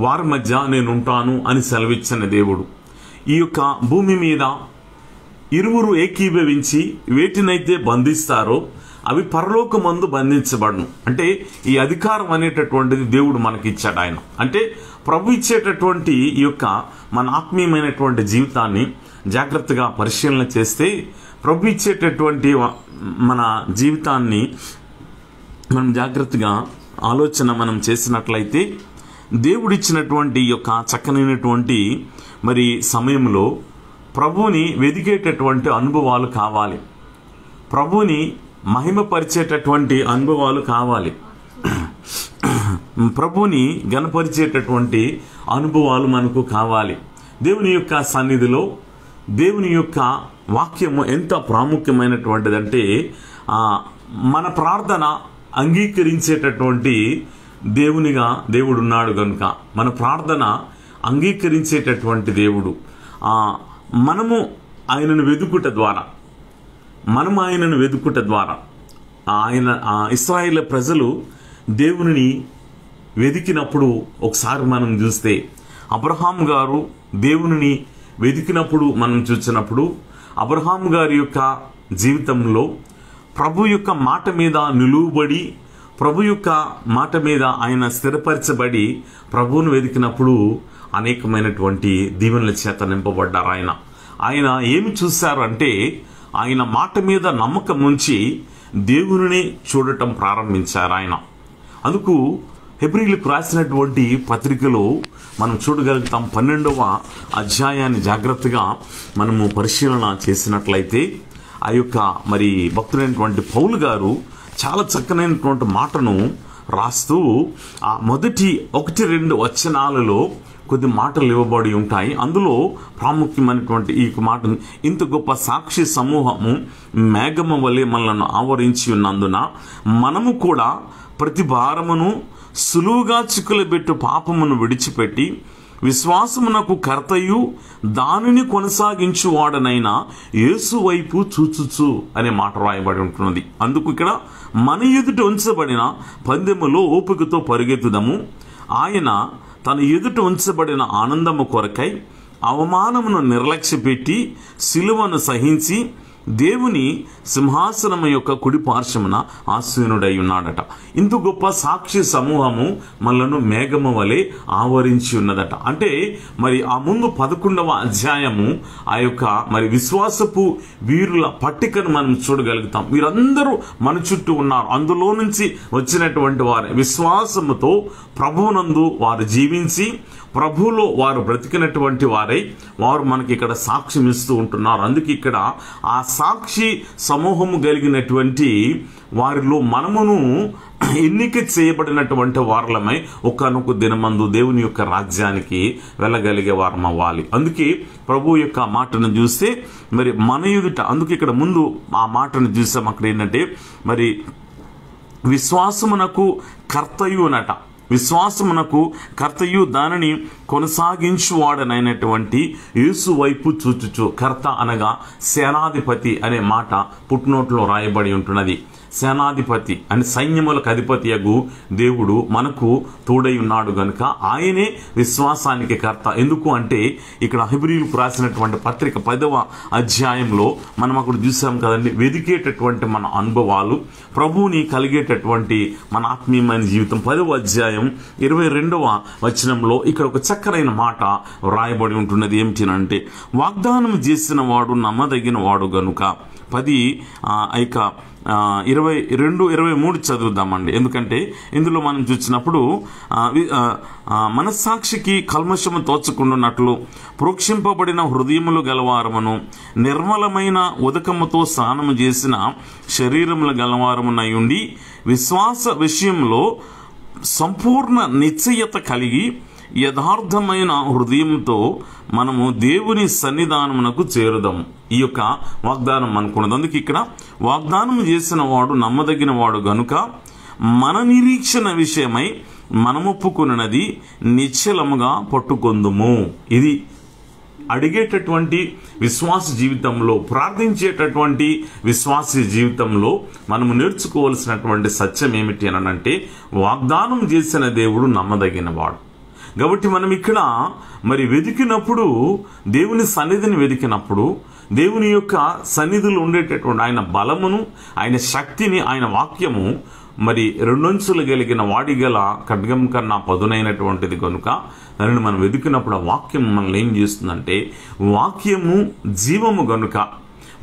వారి మధ్య నేను ఉంటాను అని సెలవిచ్చిన దేవుడు. ఈ యొక్క భూమి మీద ఇరువురు ఏకీభవించి వేటినైతే బంధిస్తారో అవి పరలోకమందు బంధించబడును. అంటే ఈ అధికారం అనేటటువంటిది దేవుడు మనకి ఇచ్చాడు. ఆయన అంటే ప్రభు ఇచ్చేటటువంటి ఈ యొక్క మన ఆత్మీయమైనటువంటి జీవితాన్ని జాగ్రత్తగా పరిశీలన చేస్తే, ప్రభు ఇచ్చేటటువంటి మన జీవితాన్ని మనం జాగ్రత్తగా ఆలోచన మనం చేసినట్లయితే, దేవుడిచ్చినటువంటి యొక్క చక్కనైనటువంటి మరి సమయంలో ప్రభువుని వెదికేటటువంటి అనుభవాలు కావాలి, ప్రభువుని మహిమపరిచేటటువంటి అనుభవాలు కావాలి, ప్రభువుని గణపరిచేటటువంటి అనుభవాలు మనకు కావాలి. దేవుని యొక్క సన్నిధిలో దేవుని యొక్క వాక్యము ఎంత ప్రాముఖ్యమైనటువంటిదంటే, మన ప్రార్థన అంగీకరించేటటువంటి దేవునిగా దేవుడున్నాడు కనుక మన ప్రార్థన అంగీకరించేటటువంటి దేవుడు. మనము ఆయనను వెతుకుట ద్వారా ఆయన ఇశ్రాయేలు ప్రజలు దేవునిని వెతికినప్పుడు ఒకసారి మనం చూస్తే, అబ్రహాం గారు దేవునిని వెతికినప్పుడు మనం చూసినప్పుడు, అబ్రహాం గారి యొక్క జీవితంలో ప్రభు యొక్క మాట మీద నిలువబడి, ప్రభు యొక్క మాట మీద ఆయన స్థిరపరచబడి ప్రభువును వెతికినప్పుడు అనేకమైనటువంటి దీవెనల చేత నింపబడ్డారు. ఆయన ఏమి చూశారు అంటే, ఆయన మాట మీద నమ్మకం ఉంచి దేవునిని చూడటం ప్రారంభించారు ఆయన. అందుకు హెబ్రీయులకు రాసినటువంటి పత్రికలో మనం చూడగలుగుతాం. 12వ అధ్యాయాన్ని జాగ్రత్తగా మనము పరిశీలన చేసినట్లయితే, ఆ యొక్క మరి భక్తుడైనటువంటి పౌలు గారు చాలా చక్కనైనటువంటి మాటను రాస్తూ ఆ మొదటి 1-2 వచనాలలో కొద్ది మాటలు ఇవ్వబడి ఉంటాయి. అందులో ప్రాముఖ్యమైనటువంటి ఈ మాటను, ఇంత గొప్ప సాక్షి సమూహము మేఘము వలె మనలను ఆవరించి ఉన్నందున మనము కూడా ప్రతి భారమును సులువుగా చిక్కులబెట్టు పాపమును విడిచిపెట్టి విశ్వాసమునకు కర్తయు దానిని కొనసాగించువాడనైనా యేసు వైపు చూచుచు అనే మాట రాయబడి ఉంటున్నది. అందుకు ఇక్కడ మన ఎదుట ఉంచబడిన పందెములో ఓపికతో పరిగెత్తుదము, ఆయన తన ఎదుట ఉంచబడిన ఆనందము కొరకై అవమానమును నిర్లక్ష్యపెట్టి సిలువను సహించి దేవుని సింహాసనము యొక్క కుడి పార్శ్వమున ఆసీనుడై ఉన్నాడట. ఇంత గొప్ప సాక్షి సమూహము మనలను మేఘము వలె ఆవరించి ఉన్నదట. అంటే మరి ఆ ముందు 11వ అధ్యాయము ఆ యొక్క మరి విశ్వాసపు వీరుల పట్టికను మనం చూడగలుగుతాం. వీరందరూ మన చుట్టూ ఉన్నారు. అందులో నుంచి వచ్చినటువంటి వారు విశ్వాసముతో ప్రభువునందు వారు జీవించి ప్రభువులో వారు బ్రతికినటువంటి వారై వారు మనకి ఇక్కడ సాక్ష్యం ఇస్తూ ఉంటున్నారు. అందుకే ఇక్కడ ఆ సాక్షి సమూహము కలిగినటువంటి వారిలో మనమును ఎన్నిక చేయబడినటువంటి వారలమై ఒకానొక దినమందు దేవుని యొక్క రాజ్యానికి వెళ్ళగలిగే వారం అవ్వాలి. అందుకే ప్రభు యొక్క మాటను చూస్తే మరి మన ఎదుట, అందుకే ఇక్కడ ముందు ఆ మాటను చూసాం. అక్కడ ఏంటంటే మరి విశ్వాసమునకు కర్తయునట, విశ్వాసమునకు కర్తయు దానిని కొనసాగించువాడనైనటువంటి యేసు వైపు చూచుచు. కర్త అనగా సేనాధిపతి అనే మాట పుట్నోట్లో రాయబడి ఉంటున్నది. సేనాధిపతి అని సైన్యములకు అధిపతియగు దేవుడు మనకు తోడై ఉన్నాడు గనుక ఆయనే విశ్వాసానికి కర్త. ఎందుకు అంటే ఇక్కడ హెబ్రీయులకు రాసినటువంటి పత్రిక 10వ అధ్యాయంలో మనం అక్కడ చూసాం కదండి, వెదికేటటువంటి మన అనుభవాలు, ప్రభువుని కలిగేటటువంటి మన ఆత్మీయమైన జీవితం. 10వ అధ్యాయం 22వ వచనంలో ఇక్కడ ఒక చక్కరైన మాట రాయబడి ఉంటున్నది. ఏమిటంటే, వాగ్దానం చేసిన వాడు నమ్మదగిన వాడు గనుక. 22-23 చదువుదామండి. ఎందుకంటే ఇందులో మనం చూసినప్పుడు మనస్సాక్షికి కల్మషము తోచకుండానట్లు ప్రోక్షింపబడిన హృదయములు గలవారమును నిర్మలమైన ఉదకముతో స్నానము చేసిన శరీరముల గలవారమునై ఉండి విశ్వాస విషయంలో సంపూర్ణ నిశ్చయత కలిగి యథార్థమైన హృదయంతో మనము దేవుని సన్నిధానమునకు చేరుదాము. ఈ యొక్క వాగ్దానం అనుకున్నది. అందుకే ఇక్కడ వాగ్దానం చేసిన వాడు నమ్మదగిన వాడు గనుక మన నిరీక్షణ విషయమై మనమొప్పుకున్నది నిశ్చలముగా పట్టుకొందుము. ఇది అడిగేటటువంటి విశ్వాస జీవితంలో, ప్రార్థించేటటువంటి విశ్వాస జీవితంలో మనము నేర్చుకోవాల్సినటువంటి సత్యం ఏమిటి అని అంటే, వాగ్దానం చేసిన దేవుడు నమ్మదగిన వాడు. కాబట్టి మనం ఇక్కడ మరి వెతికినప్పుడు, దేవుని సన్నిధిని వెతికినప్పుడు, దేవుని యొక్క సన్నిధిలో ఉండేటటువంటి ఆయన బలమును, ఆయన శక్తిని, ఆయన వాక్యము మరి రెండొంచులు కలిగిన వాడిగల ఖడ్గం కన్నా పదునైనటువంటిది కనుక దానిని మనం వెతికినప్పుడు ఆ వాక్యం మనల్ని ఏం చేస్తుందంటే, వాక్యము జీవము గనుక,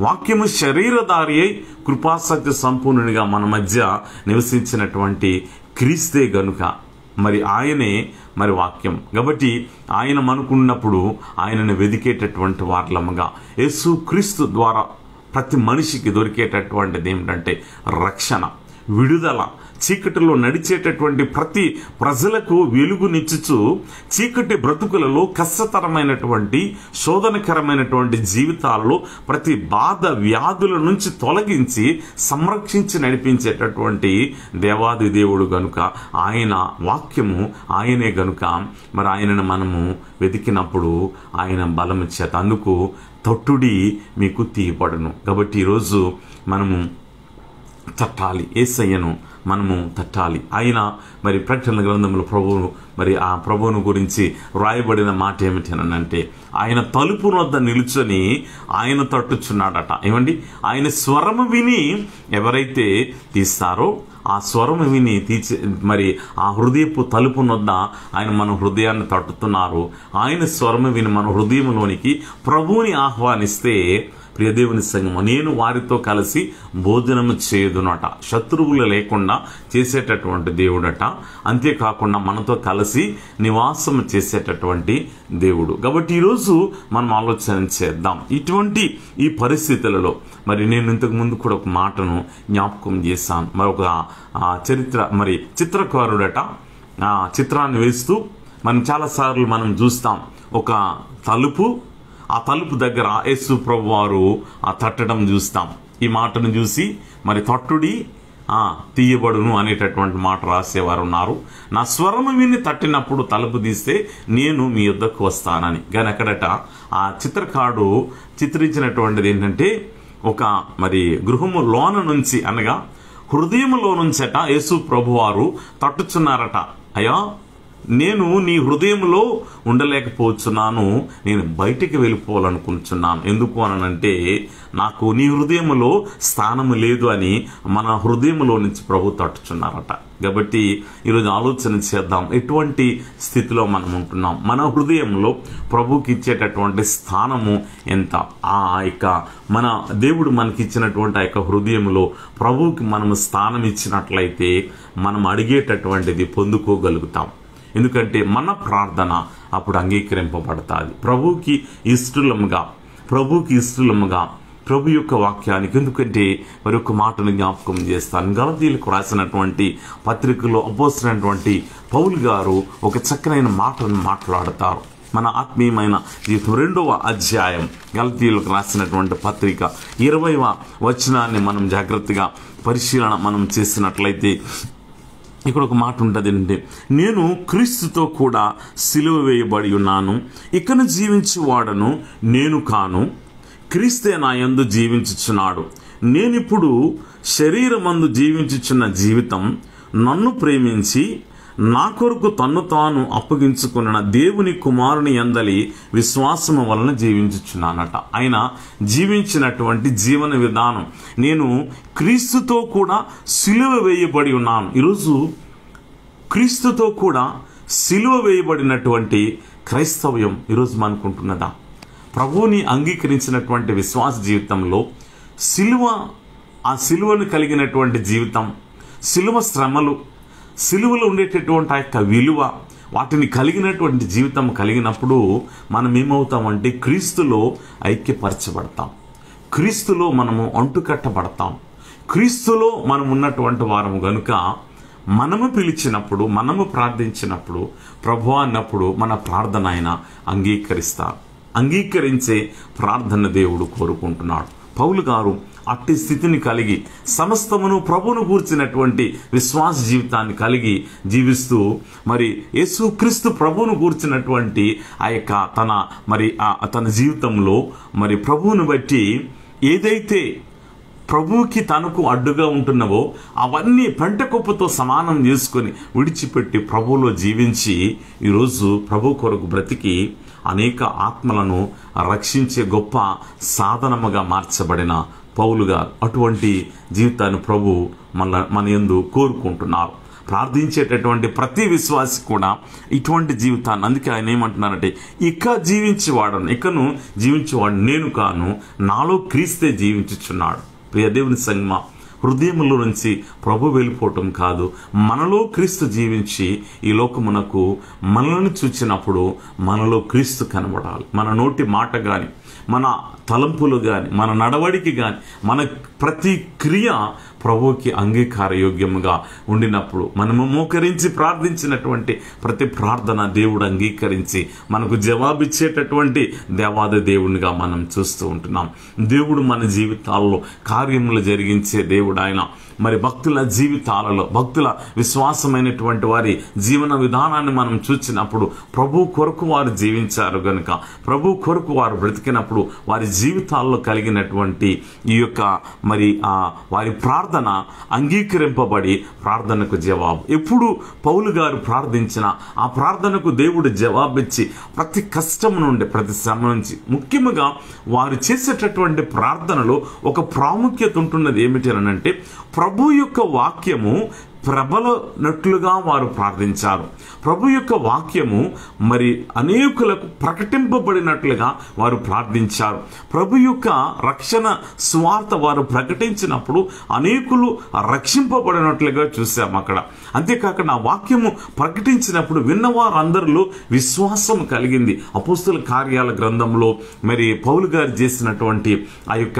వాక్యము శరీరధారి అయి కృపాసక్తి సంపూర్ణునిగా మన మధ్య నివసించినటువంటి క్రీస్తే గనుక మరి ఆయనే మరి వాక్యం. కాబట్టి ఆయన మనకున్నప్పుడు ఆయనను వెదికేటటువంటి వారలముగా యేసు క్రీస్తు ద్వారా ప్రతి మనిషికి దొరికేటటువంటిది ఏమిటంటే రక్షణ, విడుదల. చీకటిలో నడిచేటటువంటి ప్రతి ప్రజలకు వెలుగునిచ్చుచు చీకటి బ్రతుకులలో కష్టతరమైనటువంటి శోధనకరమైనటువంటి జీవితాల్లో ప్రతి బాధ వ్యాధుల నుంచి తొలగించి సంరక్షించి నడిపించేటటువంటి దేవాది దేవుడు గనుక ఆయన వాక్యము ఆయనే గనుక మరి ఆయనను మనము వెతికినప్పుడు ఆయన బలము చేత అందుకు తొట్టుడి మీకు తీయబడును. కాబట్టి ఈరోజు మనము తట్టాలి, యేసయ్యను మనము తట్టాలి. ఆయన మరి ప్రకటన గ్రంథంలో ప్రభువును మరి ఆ ప్రభువును గురించి వ్రాయబడిన మాట ఏమిటి అని అంటే, ఆయన తలుపు వద్ద నిలుచొని ఆయన తట్టుచున్నాడట. ఏమండి, ఆయన స్వరము విని ఎవరైతే తీస్తారో ఆ స్వరము విని మరి ఆ హృదయపు తలుపు వద్ద ఆయన మన హృదయాన్ని తట్టుతున్నారు. ఆయన స్వరము విని మన హృదయంలోనికి ప్రభువుని ఆహ్వానిస్తే, ప్రియదేవుని సంగమం, నేను వారితో కలిసి భోజనము చేయుదునట. శత్రువులు లేకుండా చేసేటటువంటి దేవుడట. అంతేకాకుండా మనతో కలిసి నివాసం చేసేటటువంటి దేవుడు. కాబట్టి ఈరోజు మనం ఆలోచన చేద్దాం. ఇటువంటి ఈ పరిస్థితులలో మరి నేను ఇంతకు ముందు కూడా ఒక మాటను జ్ఞాపకం చేశాను. మరొక చిత్రకారుడట చిత్రాన్ని వేస్తూ మనం చాలాసార్లు మనం చూస్తాం. ఒక తలుపు, ఆ తలుపు దగ్గర యేసు ప్రభు వారు ఆ తట్టడం చూస్తాం. ఈ మాటను చూసి మరి తట్టుడి తీయబడును అనేటటువంటి మాట రాసేవారు ఉన్నారు. నా స్వరము విని తట్టినప్పుడు తలుపు తీస్తే నేను మీ యొద్దకు వస్తానని. కానీ అక్కడట ఆ చిత్రకారుడు చిత్రించినటువంటిది ఏంటంటే, ఒక మరి గృహము లోన నుంచి అనగా హృదయములో నుంచట యేసు ప్రభు వారు తట్టుచున్నారట. అయ్యా, నేను నీ హృదయంలో ఉండలేకపోతున్నాను, నేను బయటికి వెళ్ళిపోవాలనుకుంటున్నాను. ఎందుకు అనంటే, నాకు నీ హృదయంలో స్థానము లేదు అని మన హృదయంలో నుంచి ప్రభు తట్టుచున్నారట. కాబట్టి ఈరోజు ఆలోచన చేద్దాం, ఎటువంటి స్థితిలో మనం ఉంటున్నాం, మన హృదయంలో ప్రభుకి ఇచ్చేటటువంటి స్థానము ఎంత. ఆ యొక్క మన దేవుడు మనకిచ్చినటువంటి ఆ యొక్క హృదయంలో ప్రభువుకి మనము స్థానం ఇచ్చినట్లయితే మనం అడిగేటటువంటిది పొందుకోగలుగుతాం. ఎందుకంటే మన ప్రార్థన అప్పుడు అంగీకరింపబడతాది. ప్రభువుకి ఇష్టలముగా ప్రభు యొక్క వాక్యానికి. ఎందుకంటే మరి ఒక మాటను జ్ఞాపకం చేస్తాను. గలతీయులకు రాసినటువంటి పత్రికలో అపోస్తలుడైనటువంటి పౌలు గారు ఒక చక్కనైన మాటను మాట్లాడతారు. మన ఆత్మీయమైన జీవితం 2వ అధ్యాయం గలతీయులకు రాసినటువంటి పత్రిక 20వ వచనాన్ని మనం జాగ్రత్తగా పరిశీలన మనం చేసినట్లయితే ఇక్కడ ఒక మాట ఉంటుంది ఏంటంటే, నేను క్రీస్తుతో కూడా సిలువ వేయబడి ఉన్నాను, ఇకను జీవించువాడను నేను కాను, క్రీస్తే నా యందు జీవించుచున్నాడు. నేనిప్పుడు శరీరమందు జీవించుచున్న జీవితం నన్ను ప్రేమించి నా కొరకు తన్ను తాను అప్పగించుకున్న దేవుని కుమారుని యందలి విశ్వాసము వలన జీవించుచున్నానట. ఆయన జీవించినటువంటి జీవన విధానం, నేను క్రీస్తుతో కూడా సిలువ వేయబడి ఉన్నాను. ఈరోజు క్రీస్తుతో కూడా సిలువ వేయబడినటువంటి క్రైస్తవ్యం ఈరోజు మనకుంటున్నదా? ప్రభువుని అంగీకరించినటువంటి విశ్వాస జీవితంలో సిలువ, ఆ సిలువను కలిగినటువంటి జీవితం, సిలువ శ్రమలు, సిలువలో ఉండేటటువంటి ఆ యొక్క విలువ, వాటిని కలిగినటువంటి జీవితం కలిగినప్పుడు మనం ఏమవుతామంటే క్రీస్తులో ఐక్యపరచబడతాం, క్రీస్తులో మనము అంటుకట్టబడతాం, క్రీస్తులో మనం ఉన్నటువంటి వారము గనుక మనము పిలిచినప్పుడు, మనము ప్రార్థించినప్పుడు, ప్రభువా అన్నప్పుడు మన ప్రార్థన ఆయన అంగీకరిస్తారు. అంగీకరించే ప్రార్థన దేవుడు కోరుకుంటున్నాడు. పౌలు గారు అట్టి స్థితిని కలిగి సమస్తమును ప్రభువును గూర్చినటువంటి విశ్వాస జీవితాన్ని కలిగి జీవిస్తూ మరి యేసుక్రీస్తు ప్రభువును గూర్చినటువంటి ఆ యొక్క తన జీవితంలో మరి ప్రభువును బట్టి ఏదైతే ప్రభువుకి తనకు అడ్డుగా ఉంటున్నవో అవన్నీ పెంటకొప్పుతో సమానం చేసుకొని విడిచిపెట్టి ప్రభువులో జీవించి ఈరోజు ప్రభు కొరకు బ్రతికి అనేక ఆత్మలను రక్షించే గొప్ప సాధనముగా మార్చబడిన పౌలు గారు. అటువంటి జీవితాన్ని ప్రభు మన యందు కోరుకుంటున్నారు. ప్రార్థించేటటువంటి ప్రతి విశ్వాసి కూడా ఇటువంటి జీవితాన్ని, అందుకే ఆయన ఏమంటున్నారంటే, ఇకను జీవించేవాడు నేను కాను, నాలో క్రీస్తే జీవించుచున్నాడు. ప్రియ దేవుని సంగమా, హృదయంలో నుంచి ప్రభు వెళ్ళిపోవటం కాదు, మనలో క్రీస్తు జీవించి ఈ లోకమునకు మనల్ని చూచినప్పుడు మనలో క్రీస్తు కనబడాలి. మన నోటి మాట కానీ, మన తలంపులు కానీ, మన నడవడికి కానీ, మన ప్రతి క్రియ ప్రభువుకి అంగీకారయోగ్యముగా ఉండినప్పుడు మనము మోకరించి ప్రార్థించినటువంటి ప్రతి ప్రార్థన దేవుడు అంగీకరించి మనకు జవాబిచ్చేటటువంటి దేవాది దేవునిగా మనం చూస్తూ ఉంటున్నాం. దేవుడు మన జీవితాల్లో కార్యములు జరిగించే దేవుడు ఆయన. మరి భక్తుల జీవితాలలో, భక్తుల విశ్వాసమైనటువంటి వారి జీవన విధానాన్ని మనం చూసినప్పుడు ప్రభు కొరకు వారు జీవించారు గనుక, ప్రభు కొరకు వారు బ్రతికినప్పుడు వారి జీవితాల్లో కలిగినటువంటి ఈ యొక్క వారి ప్రార్థన అంగీకరింపబడి ప్రార్థనకు జవాబు. ఎప్పుడు పౌలు గారు ప్రార్థించిన ఆ ప్రార్థనకు దేవుడు జవాబిచ్చి ప్రతి కష్టం నుండి, ప్రతి శ్రమ నుంచి, ముఖ్యంగా వారు చేసేటటువంటి ప్రార్థనలో ఒక ప్రాముఖ్యత ఉంటున్నది. ఏమిటి అనంటే, ప్రభు యొక్క వాక్యము ప్రబలనట్లుగా వారు ప్రార్థించారు. ప్రభు యొక్క వాక్యము మరి అనేకులకు ప్రకటింపబడినట్లుగా వారు ప్రార్థించారు. ప్రభు యొక్క రక్షణ స్వార్థ వారు ప్రకటించినప్పుడు అనేకులు రక్షింపబడినట్లుగా చూసాం అక్కడ. అంతేకాక నా వాక్యము ప్రకటించినప్పుడు విన్నవారందరిలో విశ్వాసం కలిగింది. అపోస్తుల కార్యాల గ్రంథంలో మరి పౌలు గారు చేసినటువంటి ఆ యొక్క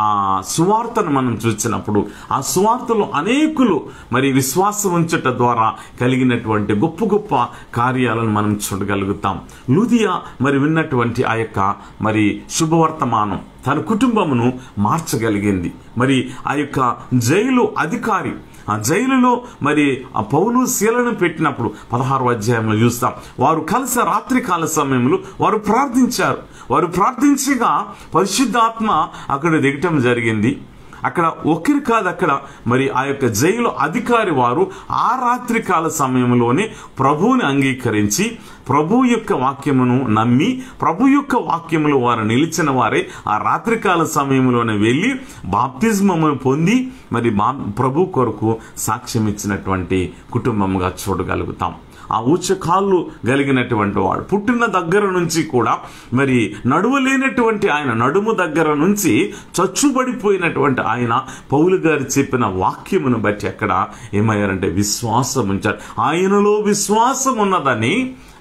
ఆ సువార్తను మనం చూసినప్పుడు ఆ సువార్తలో అనేకులు మరి విశ్వాసం ఉంచట ద్వారా కలిగినటువంటి గొప్ప గొప్ప కార్యాలను మనం చూడగలుగుతాం. లూదియా మరి విన్నటువంటి ఆ యొక్క మరి శుభవర్తమానం తన కుటుంబమును మార్చగలిగింది. మరి ఆ యొక్క జైలు అధికారి, ఆ జైలులో మరి ఆ పౌలు శీలను పెట్టినప్పుడు 16వ అధ్యాయంలో చూస్తాం, వారు కలిసి రాత్రి కాల సమయంలో వారు ప్రార్థించారు. వారు ప్రార్థించగా పరిశుద్ధాత్మ అక్కడ దిగటం జరిగింది. అక్కడ ఒకరి కాదు, అక్కడ మరి ఆ యొక్క జైలు అధికారి వారు ఆ రాత్రి కాల సమయంలోనే ప్రభువుని అంగీకరించి ప్రభు యొక్క వాక్యమును నమ్మి ప్రభు యొక్క వాక్యములో వారు నిలిచిన వారే ఆ రాత్రికాల సమయంలోనే వెళ్ళి బాప్తిజమము పొంది మరి ప్రభు కొరకు సాక్ష్యం ఇచ్చినటువంటి కుటుంబంగా చూడగలుగుతాం. ఆ ఊచకాళ్ళు కలిగినటువంటి వాడు పుట్టిన దగ్గర నుంచి కూడా మరి నడువలేనటువంటి ఆయన, నడుము దగ్గర నుంచి చచ్చుబడిపోయినటువంటి ఆయన పౌలు గారు చెప్పిన వాక్యమును బట్టి అక్కడ ఏమయ్యారంటే విశ్వాసం ఉంచారు. ఆయనలో విశ్వాసం ఉన్నదని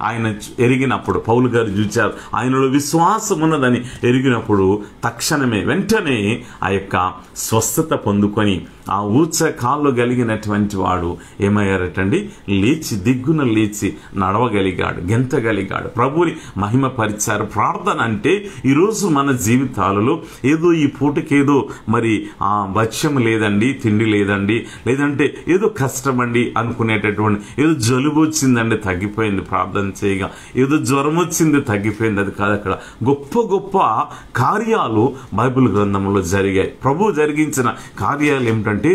ఆయన ఎరిగినప్పుడు, పౌలు గారు చూచారు, ఆయనలో విశ్వాసం ఉన్నదని ఎరిగినప్పుడు తక్షణమే వెంటనే ఆ యొక్క స్వస్థత పొందుకొని ఆ ఊచ కాళ్ళు కలిగినటువంటి వాడు ఏమయ్యారటండి, దిగ్గున లేచి నడవగలిగాడు, గెంతగలిగాడు, ప్రభుని మహిమపరిచారు. ప్రార్థన అంటే ఈరోజు మన జీవితాలలో ఏదో ఈ పూటకేదో మరి భక్ష్యం లేదండి, తిండి లేదండి, లేదంటే ఏదో కష్టమండి అనుకునేటటువంటి, ఏదో జలుబు వచ్చిందండి తగ్గిపోయింది ప్రార్థన చేయగా, ఏదో జ్వరం వచ్చింది తగ్గిపోయింది, అది కాదు. అక్కడ గొప్ప గొప్ప కార్యాలు బైబిల్ గ్రంథంలో జరిగాయి. ప్రభు జరిగించిన కార్యాలు ఏమిటంటే